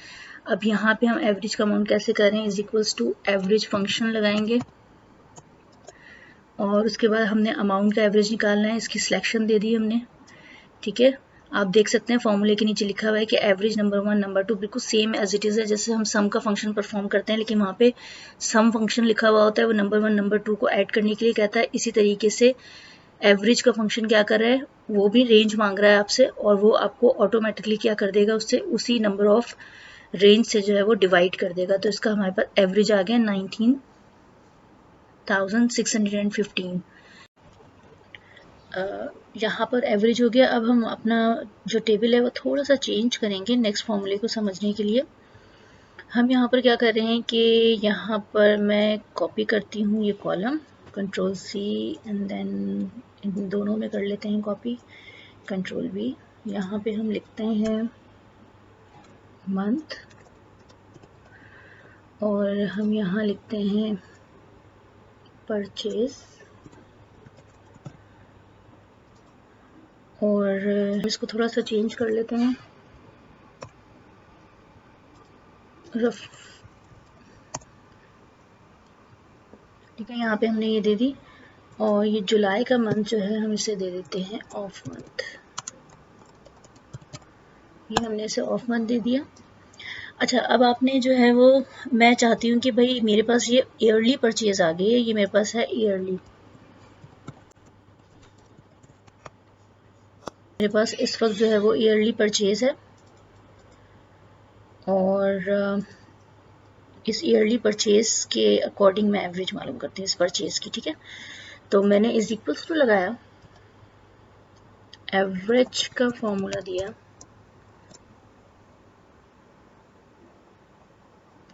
अब यहाँ पे हम एवरेज का अमाउंट कैसे करें, is equals to average function लगाएंगे और उसके बाद हमने अमाउंट का एवरेज निकालना है। इसकी सिलेक्शन दे दी हमने, ठीक है। आप देख सकते हैं फॉर्मूले के नीचे लिखा हुआ है कि एवरेज नंबर 1 नंबर 2 बिल्कुल सेम एज इट इज़ है जैसे हम सम का फंक्शन परफॉर्म करते हैं, लेकिन वहाँ पे सम फंक्शन लिखा हुआ होता है, वो नंबर 1 नंबर 2 को ऐड करने के लिए कहता है। इसी तरीके से एवरेज का फंक्शन क्या कर रहा है, वो भी रेंज मांग रहा है आपसे और वो आपको ऑटोमेटिकली क्या कर देगा, उससे उसी नंबर ऑफ रेंज से जो है वो डिवाइड कर देगा। तो इसका हमारे पास एवरेज आ गया 19,615। यहाँ पर एवरेज हो गया। अब हम अपना जो टेबल है वो थोड़ा सा चेंज करेंगे नेक्स्ट फॉर्मूले को समझने के लिए। हम यहाँ पर क्या कर रहे हैं कि यहाँ पर मैं कॉपी करती हूँ ये column, control C and then इन दोनों में कर लेते हैं कॉपी, कंट्रोल V। यहाँ पे हम लिखते हैं मंथ और हम यहाँ लिखते हैं परचेज और इसको थोड़ा सा चेंज कर लेते हैं रफ। ठीक है, यहाँ पे हमने ये दे दी, और ये जुलाई का मंथ जो है हम इसे दे देते हैं ऑफ मंथ। ये हमने इसे ऑफ मंथ दे दिया। अच्छा, अब आपने जो है वो, मैं चाहती हूँ कि भाई मेरे पास ये ईयरली परचेज आ गई है, ये मेरे पास है ईयरली। मेरे पास इस वक्त जो है वो ईयरली परचेज है, और इस ईयरली परचेज के अकॉर्डिंग मैं एवरेज मालूम करती हूँ इस परचेज की। ठीक है, तो मैंने इज इक्वल्स टू लगाया, एवरेज का फॉर्मूला दिया।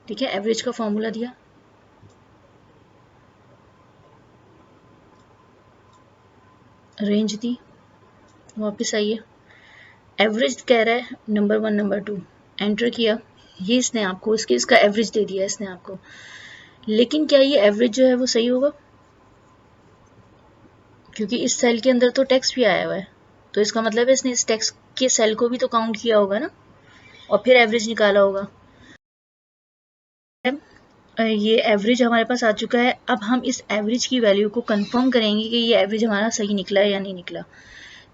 ठीक है, एवरेज का फॉर्मूला दिया, रेंज दी, वापस आइए, एवरेज कह रहा है नंबर 1 नंबर 2, एंटर किया, ये इसने आपको इसका एवरेज दे दिया इसने आपको। लेकिन क्या ये एवरेज जो है वो सही होगा? क्योंकि इस सेल के अंदर तो टेक्स्ट भी आया हुआ है, तो इसका मतलब है इसने इस टेक्स्ट के सेल को भी तो काउंट किया होगा ना, और फिर एवरेज निकाला होगा। ये एवरेज हमारे पास आ चुका है। अब हम इस एवरेज की वैल्यू को कंफर्म करेंगे कि ये एवरेज हमारा सही निकला है या नहीं निकला।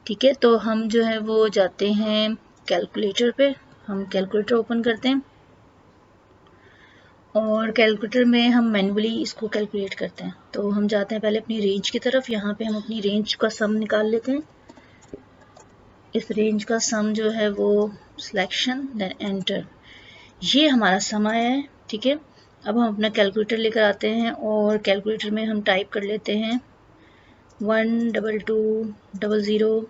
ठीक है, तो हम जो है वो जाते हैं कैलकुलेटर पे, हम कैलकुलेटर ओपन करते हैं, और कैलकुलेटर में हम मैन्युअली इसको कैलकुलेट करते हैं। तो हम जाते हैं पहले अपनी रेंज की तरफ, यहाँ पे हम अपनी रेंज का सम निकाल लेते हैं। इस रेंज का सम जो है वो सिलेक्शन देन एंटर, ये हमारा सम आया है। ठीक है, अब हम अपना कैलकुलेटर लेकर आते हैं, और कैलकुलेटर में हम टाइप कर लेते हैं 12200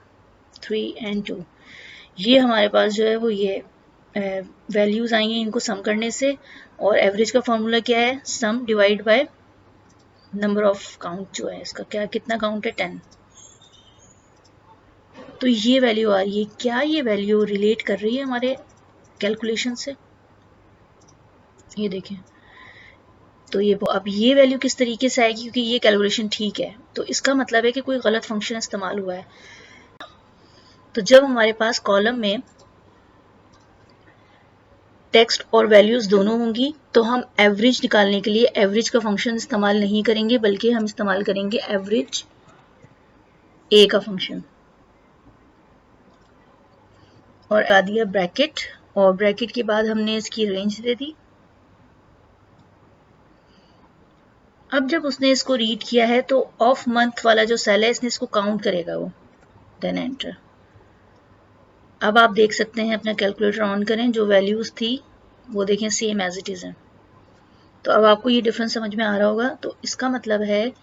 3 and 2। ये हमारे पास जो है वो ये वैल्यूज आई हैं इनको सम करने से। और एवरेज का फॉर्मूला क्या है? Sum divide by number of count, जो है इसका क्या कितना काउंट है 10। तो ये वैल्यू आ रही है। क्या ये वैल्यू रिलेट कर रही है हमारे कैलकुलेशन से? ये देखें, तो ये अब ये वैल्यू किस तरीके से आएगी, क्योंकि ये कैलकुलेशन ठीक है, तो इसका मतलब है कि कोई गलत फंक्शन इस्तेमाल हुआ है। तो जब हमारे पास कॉलम में टेक्स्ट और वैल्यूज दोनों होंगी, तो हम एवरेज निकालने के लिए एवरेज का फंक्शन इस्तेमाल नहीं करेंगे, बल्कि हम इस्तेमाल करेंगे एवरेज ए का फंक्शन। और आ दिया ब्रैकेट, और ब्रैकेट के बाद हमने इसकी रेंज दे दी। अब जब उसने इसको रीड किया है, तो ऑफ मंथ वाला जो सेल है इसने इसको काउंट करेगा वो, देन एंटर। अब आप देख सकते हैं, अपना कैलकुलेटर ऑन करें, जो वैल्यूज थी वो देखें सेम एज इट इज है। तो अब आपको ये डिफरेंस समझ में आ रहा होगा। तो इसका मतलब है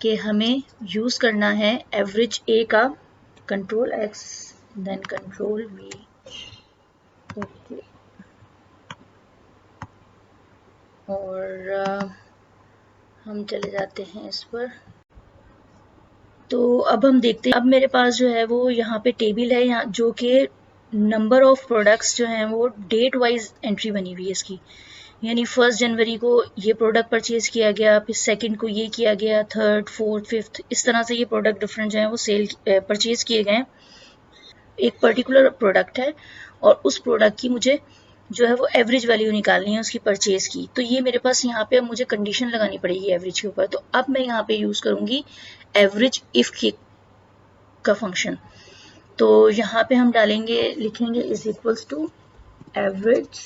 कि हमें यूज करना है एवरेज ए का, control X then control V. Okay, और हम चले जाते हैं इस पर। तो अब हम देखते हैं, अब मेरे पास जो है वो यहाँ पे टेबल है, यहाँ जो कि नंबर ऑफ प्रोडक्ट्स जो हैं वो डेट वाइज एंट्री बनी हुई है इसकी। यानी 1 जनवरी को ये प्रोडक्ट परचेज किया गया, फिर सेकंड को ये किया गया, थर्ड, फोर्थ, फिफ्थ, इस तरह से ये प्रोडक्ट डिफरेंट जो है वो सेल परचेज किए गए। एक पर्टिकुलर प्रोडक्ट है, और उस प्रोडक्ट की मुझे जो है वो एवरेज वैल्यू निकालनी है उसकी परचेज की। तो ये मेरे पास यहाँ पे मुझे कंडीशन लगानी पड़ेगी एवरेज के ऊपर। तो अब मैं यहाँ पे यूज करूंगी एवरेज इफ का फंक्शन। तो यहाँ पे हम डालेंगे, लिखेंगे is equals to average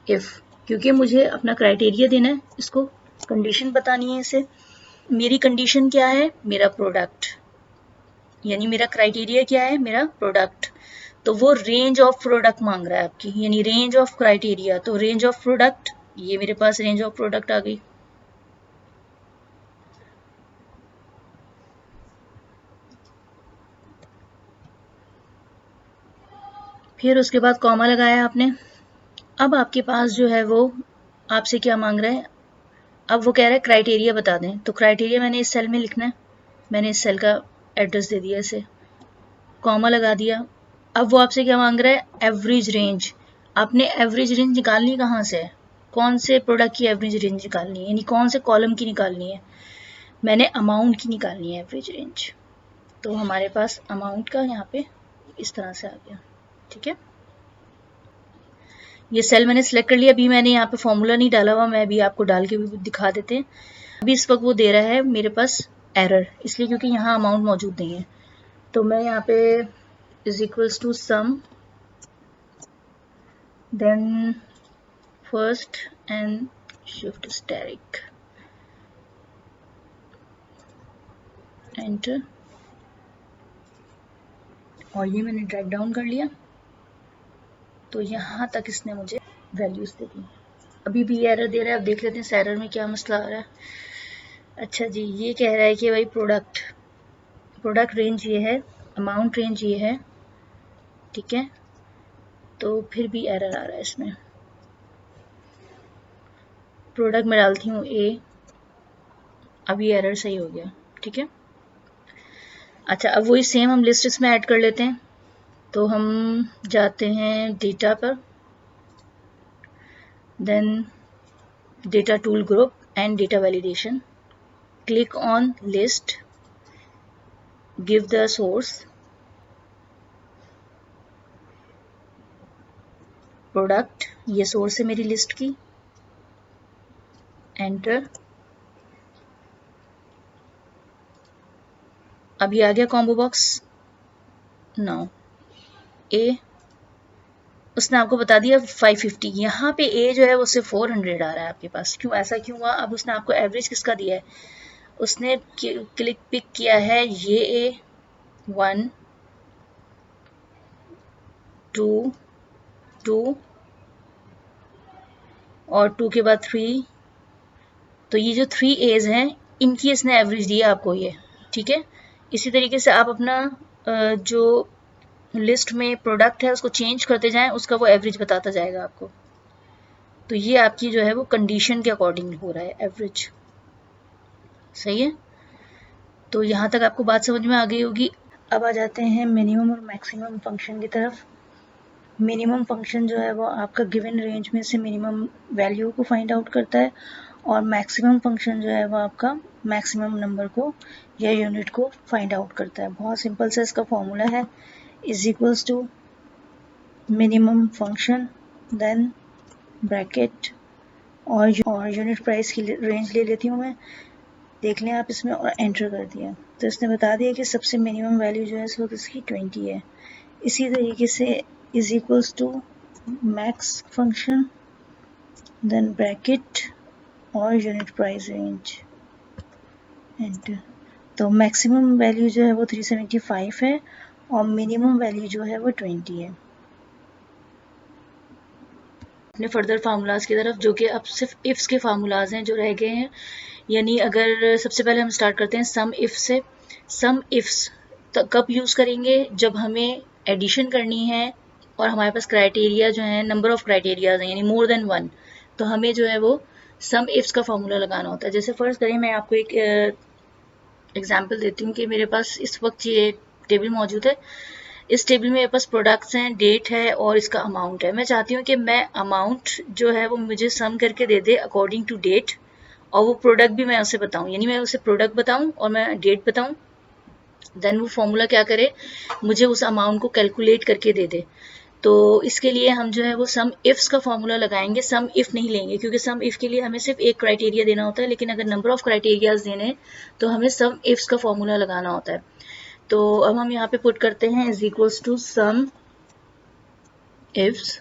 if, क्योंकि मुझे अपना क्राइटेरिया देना है, इसको कंडीशन बतानी है इसे। मेरी कंडीशन क्या है? मेरा प्रोडक्ट, यानी मेरा क्राइटेरिया क्या है? मेरा प्रोडक्ट। तो वो रेंज ऑफ प्रोडक्ट मांग रहा है आपकी, यानी रेंज ऑफ क्राइटेरिया। तो रेंज ऑफ प्रोडक्ट, ये मेरे पास रेंज ऑफ प्रोडक्ट आ गई। फिर उसके बाद कॉमा लगाया आपने। अब आपके पास जो है वो आपसे क्या मांग रहा है? अब वो कह रहा है क्राइटेरिया बता दें। तो क्राइटेरिया मैंने इस सेल में लिखना है, मैंने इस सेल का एड्रेस दे दिया इसे, कॉमा लगा दिया। अब वो आपसे क्या मांग रहा है? Average range. आपने एवरेज रेंज निकालनी कहाँ से है? कौन से प्रोडक्ट की एवरेज रेंज निकालनी है, यानी कौन से कॉलम की निकालनी है? मैंने अमाउंट की निकालनी है एवरेज रेंज। तो हमारे पास अमाउंट का यहाँ पे इस तरह से आ गया। ठीक है, ये सेल मैंने सिलेक्ट कर लिया। अभी मैंने यहाँ पे फॉर्मूला नहीं डाला हुआ, मैं अभी आपको डाल के भी दिखा देते हैं। अभी इस वक्त वो दे रहा है मेरे पास एरर, इसलिए क्योंकि यहाँ अमाउंट मौजूद नहीं है। तो मैं यहाँ पे is equals to sum, then first and shift static, enter, और ये मैंने ड्रैग डाउन कर लिया। तो यहाँ तक इसने मुझे वैल्यूज दे दी। अभी भी एरर दे रहा है, अब देख लेते हैं इस एरर में क्या मसला आ रहा है। अच्छा जी, ये कह रहा है कि भाई प्रोडक्ट रेंज ये है, अमाउंट रेंज ये है। ठीक है, तो फिर भी एरर आ रहा है इसमें। प्रोडक्ट में डालती हूँ ए, अभी एरर सही हो गया। ठीक है, अच्छा अब वही सेम हम लिस्ट इसमें ऐड कर लेते हैं। तो हम जाते हैं डेटा पर, then data tool group and data validation, click on list, give the source, product, ये सोर्स है मेरी लिस्ट की, एंटर। अभी आ गया कॉम्बो बॉक्स। नाउ ए, उसने आपको बता दिया 550, यहाँ पे ए जो है वो सिर्फ 400 आ रहा है आपके पास। क्यों, ऐसा क्यों हुआ? अब उसने आपको एवरेज किसका दिया है? उसने क्लिक पिक किया है ये ए, 1 2 2 और 2 के बाद 3। तो ये जो 3 एज हैं, इनकी इसने एवरेज दिया आपको ये। ठीक है, इसी तरीके से आप अपना जो लिस्ट में प्रोडक्ट है उसको चेंज करते जाएं, उसका वो एवरेज बताता जाएगा आपको। तो ये आपकी जो है वो कंडीशन के अकॉर्डिंग हो रहा है एवरेज। सही है, तो यहाँ तक आपको बात समझ में आ गई होगी। अब आ जाते हैं मिनिमम और मैक्सिमम फंक्शन की तरफ। मिनिमम फंक्शन जो है वो आपका गिवन रेंज में से मिनिमम वैल्यू को फाइंड आउट करता है, और मैक्सिमम फंक्शन जो है वो आपका मैक्सिमम नंबर को या यूनिट को फाइंड आउट करता है। बहुत सिंपल सा इसका फॉर्मूला है, is equals to minimum function, then bracket, और यूनिट प्राइस की रेंज ले लेती हूँ मैं, देख लें आप इसमें, और एंटर कर दिया। तो इसने बता दिया कि सबसे मिनिमम वैल्यू जो है इस वक्त इसकी 20 है। इसी तरीके से is equals to max function, then bracket और यूनिट प्राइस रेंज, एंटर। तो मैक्सिमम वैल्यू जो है वो 375 है, और मिनिमम वैल्यू जो है वो 20 है। अपने फर्दर फार्मूलाज की तरफ, जो कि अब सिर्फ इफ्स के फार्मूलाज हैं जो रह गए हैं। यानी अगर सबसे पहले हम स्टार्ट करते हैं सम इफ से। सम इफ्स कब यूज़ करेंगे? जब हमें एडिशन करनी है और हमारे पास क्राइटेरिया जो है, नंबर ऑफ क्राइटेरियाज हैं, यानी मोर देन 1, तो हमें जो है वो सम इफ्स का फॉर्मूला लगाना होता है। जैसे फर्स्ट करें, मैं आपको एक एग्जाम्पल देती हूँ कि मेरे पास इस वक्त ये टेबल मौजूद है। इस टेबल में मेरे पास प्रोडक्ट्स हैं, डेट है और इसका अमाउंट है। मैं चाहती हूँ कि मैं अमाउंट जो है वो मुझे सम करके दे दे अकॉर्डिंग टू डेट, और वो प्रोडक्ट भी मैं उसे बताऊं, यानी मैं उसे प्रोडक्ट बताऊं और मैं डेट बताऊं। देन वो फॉर्मूला क्या करे, मुझे उस अमाउंट को कैलकुलेट करके दे दे। तो इसके लिए हम जो है वो सम इफ्स का फॉर्मूला लगाएंगे। सम इफ नहीं लेंगे, क्योंकि सम इफ के लिए हमें सिर्फ एक क्राइटेरिया देना होता है, लेकिन अगर नंबर ऑफ क्राइटेरियाज देने तो हमें सम इफ्स का फॉर्मूला लगाना होता है। तो अब हम यहाँ पे पुट करते हैं is equals to sum ifs.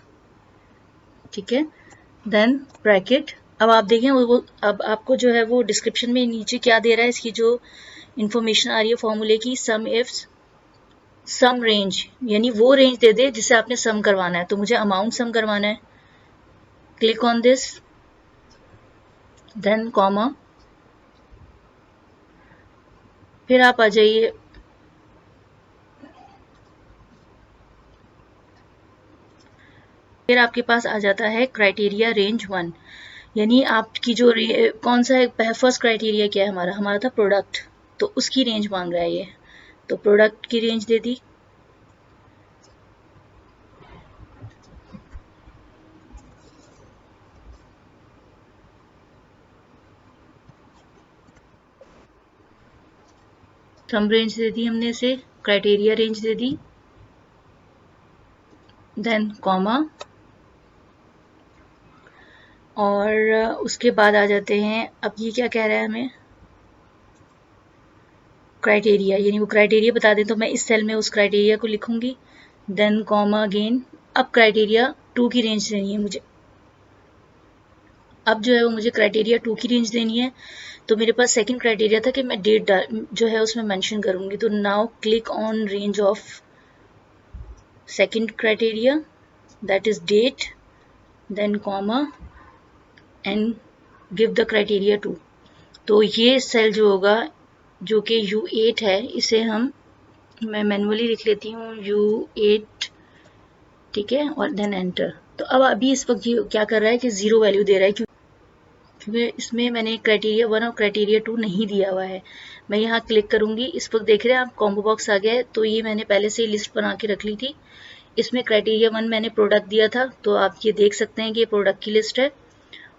ठीक है, देन ब्रैकेट। अब आप देखें वो अब आपको जो है वो डिस्क्रिप्शन में नीचे क्या दे रहा है, इसकी जो इन्फॉर्मेशन आ रही है फॉर्मूले की, सम इफ्स सम रेंज, यानी वो रेंज दे दे जिसे आपने सम करवाना है। तो मुझे अमाउंट सम करवाना है, click on this, then comma, फिर आप आ जाइए फिर आपके पास आ जाता है क्राइटेरिया रेंज 1, यानी आपकी जो कौन सा है, फर्स्ट क्राइटेरिया क्या है हमारा था प्रोडक्ट, तो उसकी रेंज मांग रहा है ये। तो प्रोडक्ट की रेंज दे दी, सम रेंज दे दी हमने इसे, क्राइटेरिया रेंज दे दी, देन कॉमा, और उसके बाद आ जाते हैं, अब ये क्या कह रहा है हमें, क्राइटेरिया, यानी वो क्राइटेरिया बता दें तो मैं इस सेल में उस क्राइटेरिया को लिखूंगी, देन कॉमा अगेन। अब क्राइटेरिया 2 की रेंज देनी है मुझे, अब जो है वो मुझे क्राइटेरिया 2 की रेंज देनी है। तो मेरे पास सेकंड क्राइटेरिया था कि मैं डेट जो है उसमें मेंशन करूंगी, तो now click on range of second criteria, that is date, then comma and give the criteria 2। तो ये सेल जो होगा जो कि U8 है, इसे मैं मैनुअली लिख लेती हूँ U8, ठीक है, और देन एंटर। तो अब अभी इस वक्त ये क्या कर रहा है कि 0 वैल्यू दे रहा है, क्योंकि इसमें मैंने क्राइटेरिया 1 और क्राइटेरिया 2 नहीं दिया हुआ है। मैं यहाँ क्लिक करूंगी, इस वक्त देख रहे हैं आप कॉम्बो बॉक्स आ गया है। तो ये मैंने पहले से लिस्ट बना के रख ली थी, इसमें क्राइटेरिया 1 मैंने प्रोडक्ट दिया था, तो आप ये देख सकते हैं कि ये प्रोडक्ट की लिस्ट है।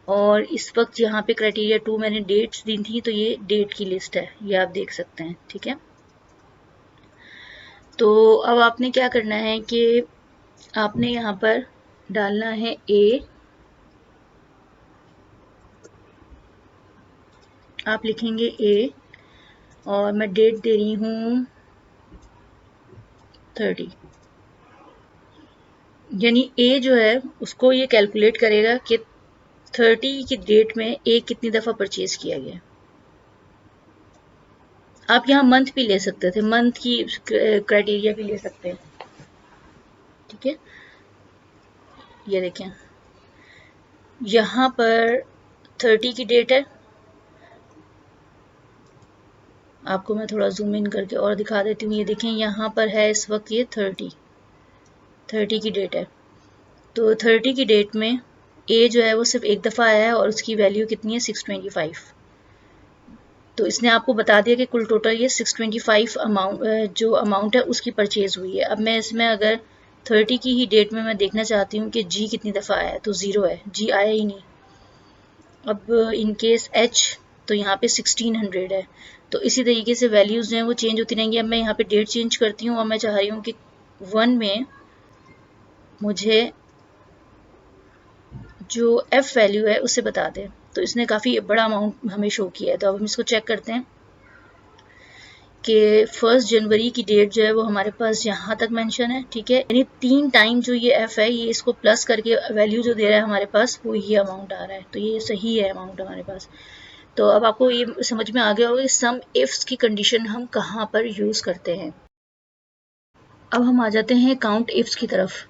और इस वक्त यहाँ पे क्राइटेरिया 2 मैंने डेट्स दी थी, तो ये डेट की लिस्ट है, ये आप देख सकते हैं, ठीक है। तो अब आपने क्या करना है कि आपने यहाँ पर डालना है ए, आप लिखेंगे ए, और मैं डेट दे रही हूँ 30, यानी ए जो है उसको ये कैलकुलेट करेगा कि 30 की डेट में ए कितनी दफ़ा परचेज किया गया। आप यहाँ मंथ भी ले सकते थे, मंथ की क्राइटेरिया भी ले सकते हैं, ठीक है। ये देखें यहाँ पर 30 की डेट है, आपको मैं थोड़ा जूम इन करके और दिखा देती हूँ। ये देखें यहाँ पर है इस वक्त ये 30 की डेट है। तो 30 की डेट में ए जो है वो सिर्फ एक दफ़ा आया है और उसकी वैल्यू कितनी है 625। तो इसने आपको बता दिया कि कुल टोटल ये 625 अमाउंट जो अमाउंट है उसकी परचेज हुई है। अब मैं इसमें अगर 30 की ही डेट में मैं देखना चाहती हूँ कि जी कितनी दफ़ा आया है, तो 0 है, जी आया ही नहीं। अब इन केस एच, तो यहाँ पे 1600 है। तो इसी तरीके से वैल्यूज़ जो हैं वो चेंज होती रहेंगी। अब मैं यहाँ पे डेट चेंज करती हूँ और मैं चाह रही हूँ कि 1 में मुझे जो एफ वैल्यू है उसे बता दें। तो इसने काफ़ी बड़ा अमाउंट हमें शो किया है। तो अब हम इसको चेक करते हैं कि 1 जनवरी की डेट जो है वो हमारे पास यहाँ तक मेंशन है, ठीक है। यानी 3 टाइम जो ये एफ है, ये इसको प्लस करके वैल्यू जो दे रहा है हमारे पास वो ये अमाउंट आ रहा है। तो ये सही है अमाउंट हमारे पास। तो अब आपको ये समझ में आ गया होगा कि सम इफ्स की कंडीशन हम कहाँ पर यूज़ करते हैं। अब हम आ जाते हैं काउंट इफ्स की तरफ,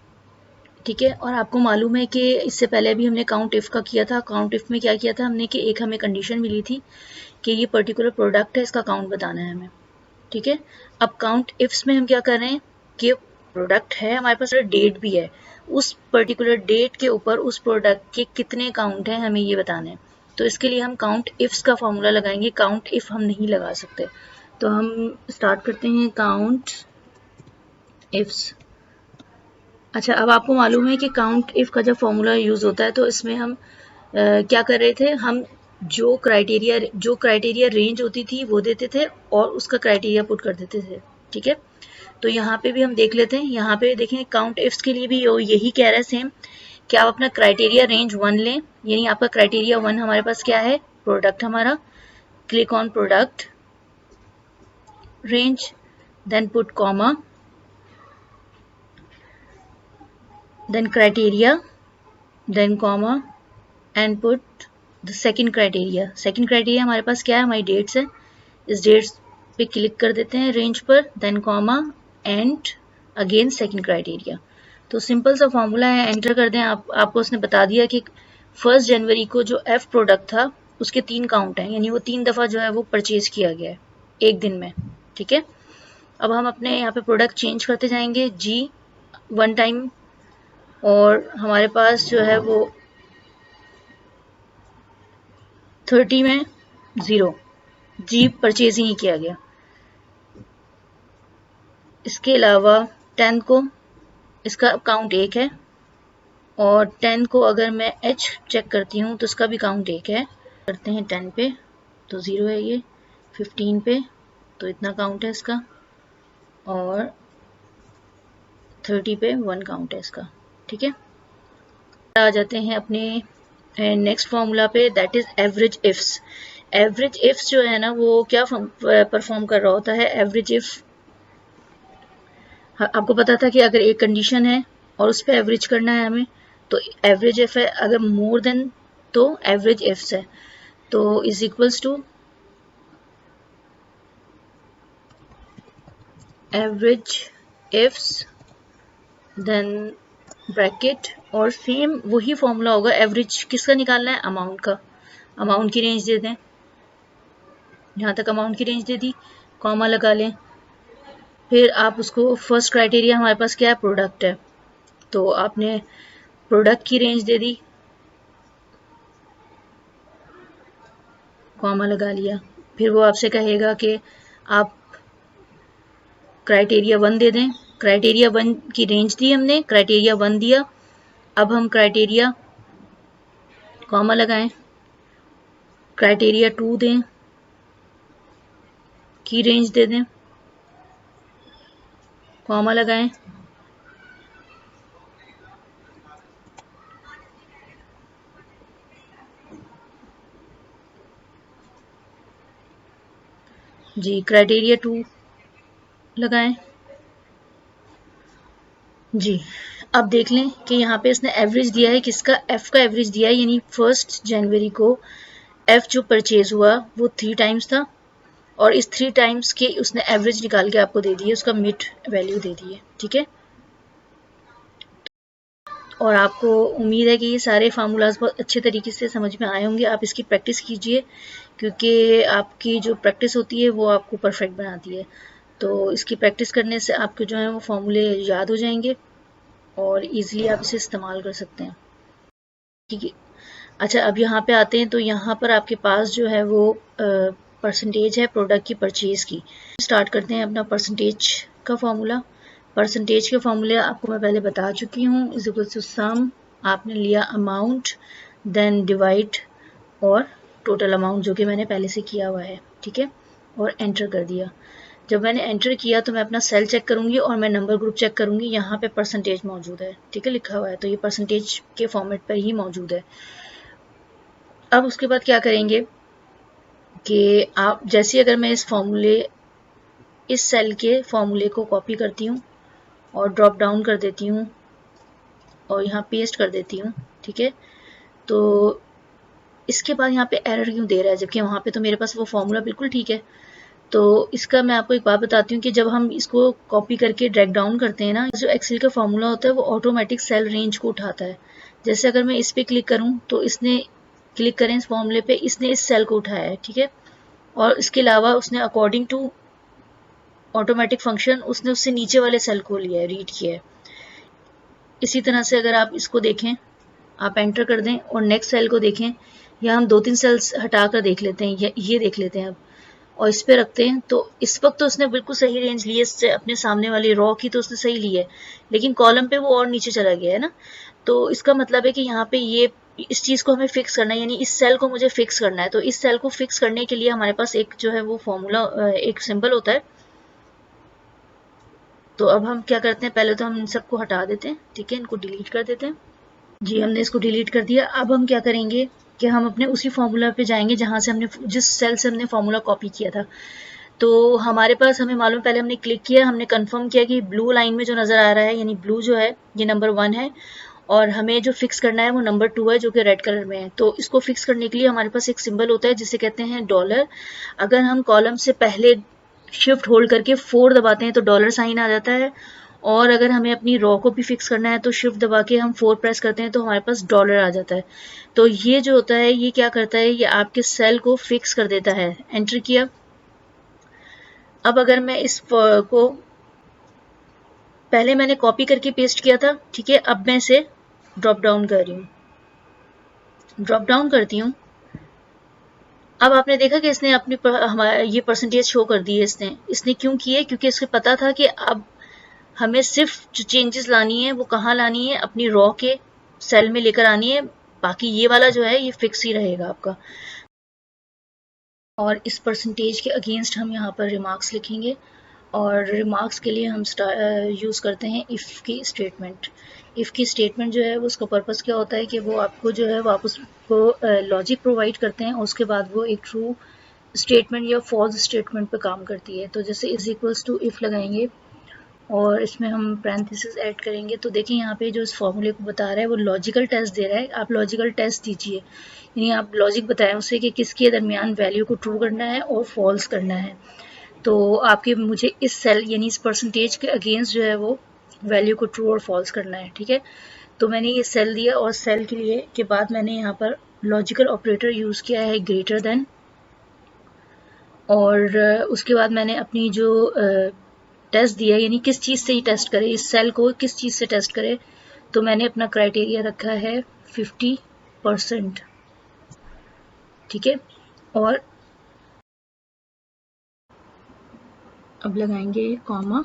ठीक है। और आपको मालूम है कि इससे पहले भी हमने काउंट इफ का किया था। काउंट इफ में क्या किया था हमने कि एक हमें कंडीशन मिली थी कि ये पर्टिकुलर प्रोडक्ट है, इसका काउंट बताना है हमें, ठीक है। अब काउंट इफ्स में हम क्या कर रहे हैं कि प्रोडक्ट है हमारे पास, डेट भी है, उस पर्टिकुलर डेट के ऊपर उस प्रोडक्ट के कितने काउंट हैं हमें ये बताने हैं। तो इसके लिए हम काउंट इफ्स का फॉर्मूला लगाएंगे, काउंट इफ हम नहीं लगा सकते। तो हम स्टार्ट करते हैं काउंट इफ्स। अच्छा, अब आपको मालूम है कि काउंट इफ का जब फॉर्मूला यूज़ होता है तो इसमें हम क्या कर रहे थे, हम जो क्राइटेरिया रेंज होती थी वो देते थे और उसका क्राइटेरिया पुट कर देते थे, ठीक है। तो यहाँ पे भी हम देख लेते हैं, यहाँ पे देखें काउंट इफ्स के लिए भी यही कह रहा है सेम, कि आप अपना क्राइटेरिया रेंज 1 लें, यानी आपका क्राइटेरिया 1 हमारे पास क्या है, प्रोडक्ट हमारा। Click on product range, then put comma, then criteria, then comma and put the second criteria. Second criteria हमारे पास क्या है, हमारी डेट्स है, इस डेट्स पे क्लिक कर देते हैं रेंज पर, then comma and again second criteria. तो सिंपल सा फॉर्मूला है, एंटर कर दें। आपको उसने बता दिया कि 1 जनवरी को जो एफ प्रोडक्ट था उसके 3 काउंट हैं, यानी वो 3 दफ़ा जो है वो परचेज किया गया है एक दिन में, ठीक है। अब हम अपने यहाँ पे प्रोडक्ट चेंज करते जाएंगे, जी 1 टाइम, और हमारे पास जो है वो 30 में 0, जी परचेज ही नहीं किया गया। इसके अलावा 10 को इसका काउंट 1 है, और 10 को अगर मैं एच चेक करती हूँ तो इसका भी काउंट 1 है। करते हैं 10 पे तो 0 है ये, 15 पे तो इतना काउंट है इसका, और 30 पे 1 काउंट है इसका। ठीक है, आ जाते हैं अपने नेक्स्ट फॉर्मूला पे, that is average ifs. Average ifs जो है ना वो क्या परफॉर्म कर रहा होता है, एवरेज इफ आपको पता था कि अगर एक कंडीशन है और उस पर एवरेज करना है हमें, तो एवरेज इफ है, अगर मोर देन तो एवरेज इफ्स है, तो is equals to average ifs then bracket, और सेम वही फॉर्मूला होगा, एवरेज किसका निकालना है, अमाउंट का। अमाउंट की रेंज दे दें, यहाँ तक अमाउंट की रेंज दे दी, कॉमा लगा लें। फिर आप उसको फर्स्ट क्राइटेरिया हमारे पास क्या है, प्रोडक्ट है, तो आपने प्रोडक्ट की रेंज दे दी, कॉमा लगा लिया। फिर वो आपसे कहेगा कि आप क्राइटेरिया 1 दे दें। क्राइटेरिया 1 की रेंज दी हमने, क्राइटेरिया 1 दिया। अब हम क्राइटेरिया कॉमा लगाएं, क्राइटेरिया 2 दें, की रेंज दे दें, कॉमा लगाएं। जी क्राइटेरिया 2 लगाएं। जी अब देख लें कि यहाँ पे इसने एवरेज दिया है किसका, एफ का एवरेज दिया है, यानी 1 जनवरी को एफ जो परचेज हुआ वो 3 टाइम्स था, और इस 3 टाइम्स के उसने एवरेज निकाल के आपको दे दी है, उसका मिड वैल्यू दे दी है। ठीक है, और आपको उम्मीद है कि ये सारे फार्मूलाज बहुत अच्छे तरीके से समझ में आए होंगे। आप इसकी प्रैक्टिस कीजिए, क्योंकि आपकी जो प्रैक्टिस होती है वो आपको परफेक्ट बनाती है। तो इसकी प्रैक्टिस करने से आपके जो है वो फॉर्मूले याद हो जाएंगे और इजीली आप इसे इस्तेमाल कर सकते हैं। ठीक है, अच्छा अब यहाँ पे आते हैं, तो यहाँ पर आपके पास जो है वो परसेंटेज है प्रोडक्ट की परचेज की। स्टार्ट करते हैं अपना परसेंटेज का फॉर्मूला। परसेंटेज के फॉर्मूले आपको मैं पहले बता चुकी हूँ, इज इक्वल टू सम, आपने लिया अमाउंट, देन डिवाइड और टोटल अमाउंट जो कि मैंने पहले से किया हुआ है। ठीक है, और एंटर कर दिया। जब मैंने एंटर किया तो मैं अपना सेल चेक करूंगी और मैं नंबर ग्रुप चेक करूंगी, यहाँ पे परसेंटेज मौजूद है। ठीक है, लिखा हुआ है, तो ये परसेंटेज के फॉर्मेट पर ही मौजूद है। अब उसके बाद क्या करेंगे कि आप जैसे अगर मैं इस फॉर्मूले, इस सेल के फॉर्मूले को कॉपी करती हूँ और ड्रॉप डाउन कर देती हूँ और यहाँ पेस्ट कर देती हूँ। ठीक है, तो इसके बाद यहाँ पे एरर क्यों दे रहा है, जबकि वहाँ पे तो मेरे पास वो फॉर्मूला बिल्कुल ठीक है। तो इसका मैं आपको एक बात बताती हूँ कि जब हम इसको कॉपी करके ड्रैग डाउन करते हैं ना, जो एक्सेल का फॉर्मूला होता है वो ऑटोमेटिक सेल रेंज को उठाता है। जैसे अगर मैं इस पर क्लिक करूँ तो इसने, क्लिक करें इस फॉर्मूले पे, इसने इस सेल को उठाया है। ठीक है, और इसके अलावा उसने अकॉर्डिंग टू ऑटोमेटिक फंक्शन उसने उससे नीचे वाले सेल को लिया है, रीड किया है। इसी तरह से अगर आप इसको देखें, आप एंटर कर दें और नेक्स्ट सेल को देखें, या हम 2-3 सेल्स हटा कर देख लेते हैं, ये देख लेते हैं अब, और इस पे रखते हैं, तो इस वक्त तो उसने बिल्कुल सही रेंज ली है, इससे अपने सामने वाली रॉ की तो उसने सही ली है, लेकिन कॉलम पे वो और नीचे चला गया है ना। तो इसका मतलब है कि यहाँ पे ये, इस चीज़ को हमें फिक्स करना है, यानी इस सेल को मुझे फिक्स करना है। तो इस सेल को फिक्स करने के लिए हमारे पास एक जो है वो फॉर्मूला, एक सिंबल होता है। तो अब हम क्या करते हैं, पहले तो हम इन सबको हटा देते हैं। ठीक है, इनको डिलीट कर देते हैं। जी हमने इसको डिलीट कर दिया। अब हम क्या करेंगे कि हम अपने उसी फॉर्मूला पे जाएंगे जहाँ से हमने, जिस सेल से हमने फॉर्मूला कॉपी किया था। तो हमारे पास, हमें मालूम, पहले हमने क्लिक किया, हमने कंफर्म किया कि ब्लू लाइन में जो नज़र आ रहा है, यानी ब्लू जो है ये नंबर 1 है, और हमें जो फिक्स करना है वो नंबर 2 है जो कि रेड कलर में है। तो इसको फिक्स करने के लिए हमारे पास एक सिंबल होता है जिसे कहते हैं डॉलर। अगर हम कॉलम से पहले शिफ्ट होल्ड करके 4 दबाते हैं तो डॉलर साइन आ जाता है, और अगर हमें अपनी रॉ को भी फिक्स करना है तो शिफ्ट दबा के हम 4 प्रेस करते हैं तो हमारे पास डॉलर आ जाता है। तो ये जो होता है ये क्या करता है, ये आपके सेल को फिक्स कर देता है। एंटर किया। अब अगर मैं इस को, पहले मैंने कॉपी करके पेस्ट किया था, ठीक है, अब मैं इसे ड्रॉप डाउन कर रही हूँ, ड्रॉप डाउन करती हूँ। अब आपने देखा कि इसने अपनी हमारा ये परसेंटेज शो कर दी है। इसने क्यों की है, क्योंकि इसको पता था कि अब हमें सिर्फ जो चेंजेस लानी है वो कहाँ लानी है, अपनी रॉ के सेल में लेकर आनी है, बाकी ये वाला जो है ये फिक्स ही रहेगा आपका। और इस परसेंटेज के अगेंस्ट हम यहाँ पर रिमार्क्स लिखेंगे और रिमार्क्स के लिए हम यूज़ करते हैं इफ़ की स्टेटमेंट। इफ़ की स्टेटमेंट जो है उसका पर्पस क्या होता है कि वो आपको जो है वापस को लॉजिक प्रोवाइड करते हैं और उसके बाद वो एक ट्रू स्टेटमेंट या फॉल्स स्टेटमेंट पे काम करती है। तो जैसे इज इक्वल्स टू इफ़ लगाएंगे और इसमें हम पैरेंथेसिस ऐड करेंगे तो देखिए यहाँ पे जो इस फॉर्मूले को बता रहा है वो लॉजिकल टेस्ट दे रहा है। आप लॉजिकल टेस्ट दीजिए, यानी आप लॉजिक बताएं उसे कि किसके दरमियान वैल्यू को ट्रू करना है और फॉल्स करना है। तो आपके मुझे इस सेल यानी इस परसेंटेज के अगेंस्ट जो है वो वैल्यू को ट्रू और फॉल्स करना है। ठीक है, तो मैंने ये सेल दिया और सेल के लिए के बाद मैंने यहाँ पर लॉजिकल ऑपरेटर यूज़ किया है ग्रेटर देन, और उसके बाद मैंने अपनी जो टेस्ट दिया यानी किस चीज़ से ही टेस्ट करे, इस सेल को किस चीज़ से टेस्ट करे, तो मैंने अपना क्राइटेरिया रखा है 50%। ठीक है, और अब लगाएंगे कॉमा,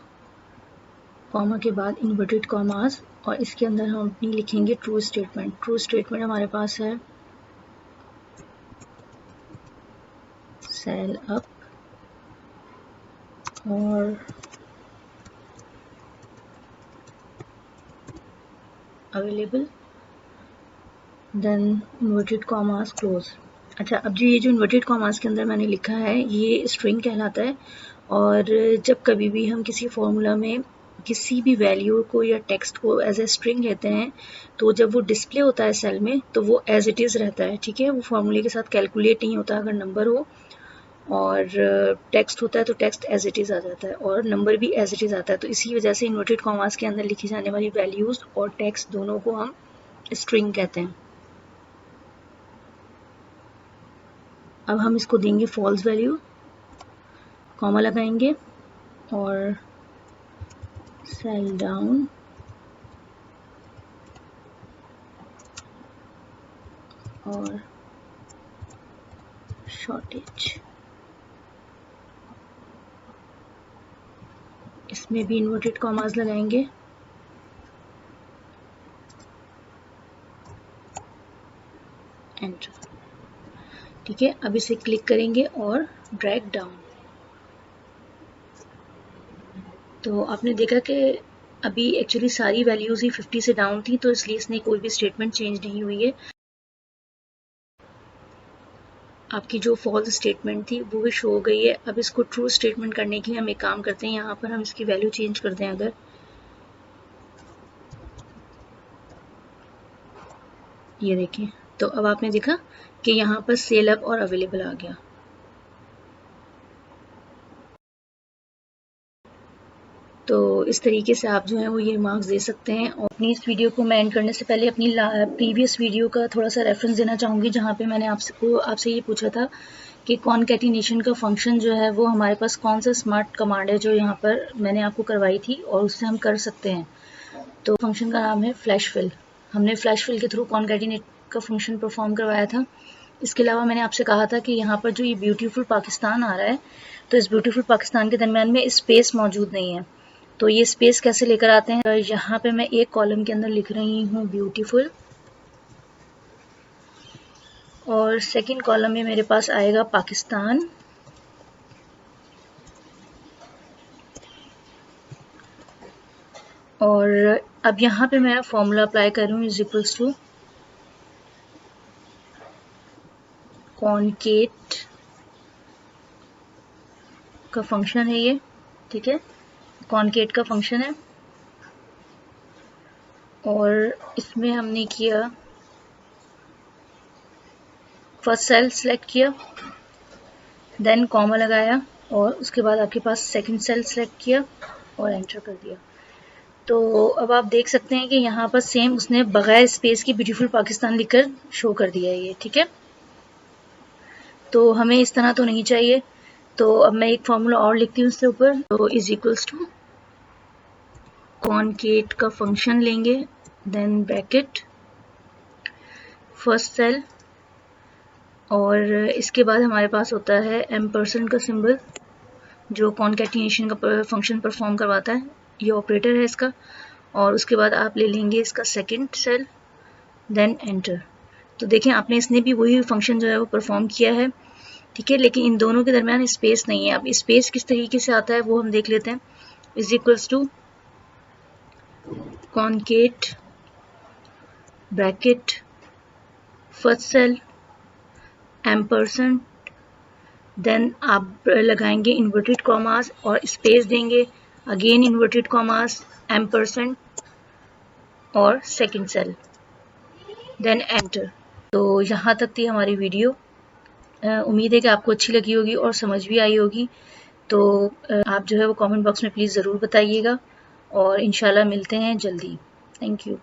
कॉमा के बाद इन्वर्टेड कॉमास और इसके अंदर हम अपनी लिखेंगे ट्रू स्टेटमेंट। ट्रू स्टेटमेंट हमारे पास है सेल अप और available then inverted commas close. अच्छा, अब जो ये जो इन्वर्टेड कॉमास के अंदर मैंने लिखा है ये स्ट्रिंग कहलाता है, और जब कभी भी हम किसी फॉर्मूला में किसी भी वैल्यू को या टेक्स्ट को एज ए स्ट्रिंग लेते हैं तो जब वो डिस्प्ले होता है सेल में तो वो एज इट इज़ रहता है। ठीक है, वो फॉर्मूले के साथ कैलकुलेट नहीं होता। अगर नंबर हो और टेक्स्ट होता है तो टेक्स्ट एज इट इज़ आ जाता है और नंबर भी एज इट इज़ आता है। तो इसी वजह से इन्वर्टेड कॉमास के अंदर लिखी जाने वाली वैल्यूज़ और टेक्स्ट दोनों को हम स्ट्रिंग कहते हैं। अब हम इसको देंगे फॉल्स वैल्यू, कॉमा लगाएंगे और सेल डाउन और शॉर्टेज, इसमें भी इन्वर्टेड कॉमास लगाएंगे एंटर। ठीक है, अब इसे क्लिक करेंगे और ड्रैग डाउन। तो आपने देखा कि अभी एक्चुअली सारी वैल्यूज़ ही 50 से डाउन थी तो इसलिए इसने कोई भी स्टेटमेंट चेंज नहीं हुई है। आपकी जो फॉल्स स्टेटमेंट थी वो भी शो हो गई है। अब इसको ट्रू स्टेटमेंट करने के लिए हम एक काम करते हैं, यहाँ पर हम इसकी वैल्यू चेंज कर दें। अगर ये देखें तो अब आपने देखा कि यहाँ पर सेल अप और अवेलेबल आ गया। तो इस तरीके से आप जो है वो ये मार्क्स दे सकते हैं। और अपनी इस वीडियो को मैं एंड करने से पहले अपनी प्रीवियस वीडियो का थोड़ा सा रेफरेंस देना चाहूँगी जहाँ पे मैंने आपसे ये पूछा था कि कॉनकैटिनेशन का फंक्शन जो है वो हमारे पास कौन सा स्मार्ट कमांड है जो यहाँ पर मैंने आपको करवाई थी और उससे हम कर सकते हैं। तो फंक्शन का नाम है फ्लैश फिल। हमने फ्लैश फिल के थ्रू कॉनकैटिनेट का फंक्शन परफॉर्म करवाया था। इसके अलावा मैंने आपसे कहा था कि यहाँ पर जो ये ब्यूटीफुल पाकिस्तान आ रहा है तो इस ब्यूटीफुल पाकिस्तान के दरमियान में स्पेस मौजूद नहीं है। तो ये स्पेस कैसे लेकर आते हैं, यहाँ पे मैं एक कॉलम के अंदर लिख रही हूँ ब्यूटीफुल और सेकंड कॉलम में मेरे पास आएगा पाकिस्तान और अब यहाँ पे मैं फॉर्मूला अप्लाई करूँ इज इक्वल्स टू कॉनकेट का फंक्शन है ये। ठीक है, कॉनकेट का फंक्शन है और इसमें हमने किया फर्स्ट सेल सेलेक्ट किया, देन कॉमा लगाया और उसके बाद आपके पास सेकंड सेल सेलेक्ट किया और एंटर कर दिया। तो अब आप देख सकते हैं कि यहाँ पर सेम उसने बगैर स्पेस की ब्यूटीफुल पाकिस्तान लिखकर शो कर दिया है ये। ठीक है, तो हमें इस तरह तो नहीं चाहिए। तो अब मैं एक फॉर्मूला और लिखती हूँ इसके ऊपर, तो इज इक्वल्स टू कॉनकेट का फंक्शन लेंगे, देन ब्रैकेट फर्स्ट सेल और इसके बाद हमारे पास होता है एम्परसेंड का सिंबल जो कॉनकैटिनेशन का फंक्शन परफॉर्म करवाता है। ये ऑपरेटर है इसका, और उसके बाद आप ले लेंगे इसका सेकंड सेल, देन एंटर। तो देखें आपने इसने भी वही फंक्शन जो है वो परफॉर्म किया है। ठीक है, लेकिन इन दोनों के दरमियान स्पेस नहीं है। अब स्पेस किस तरीके से आता है वो हम देख लेते हैं। Is equals to concat bracket first cell ampersand, then आप लगाएंगे इन्वर्टेड कॉमास और स्पेस देंगे, अगेन इन्वर्टेड कॉमास एम्परसेंड और सेकंड सेल, देन एंटर। तो यहाँ तक थी हमारी वीडियो। उम्मीद है कि आपको अच्छी लगी होगी और समझ भी आई होगी। तो आप जो है वो कमेंट बॉक्स में प्लीज़ ज़रूर बताइएगा और इंशाल्लाह मिलते हैं जल्दी। Thank you.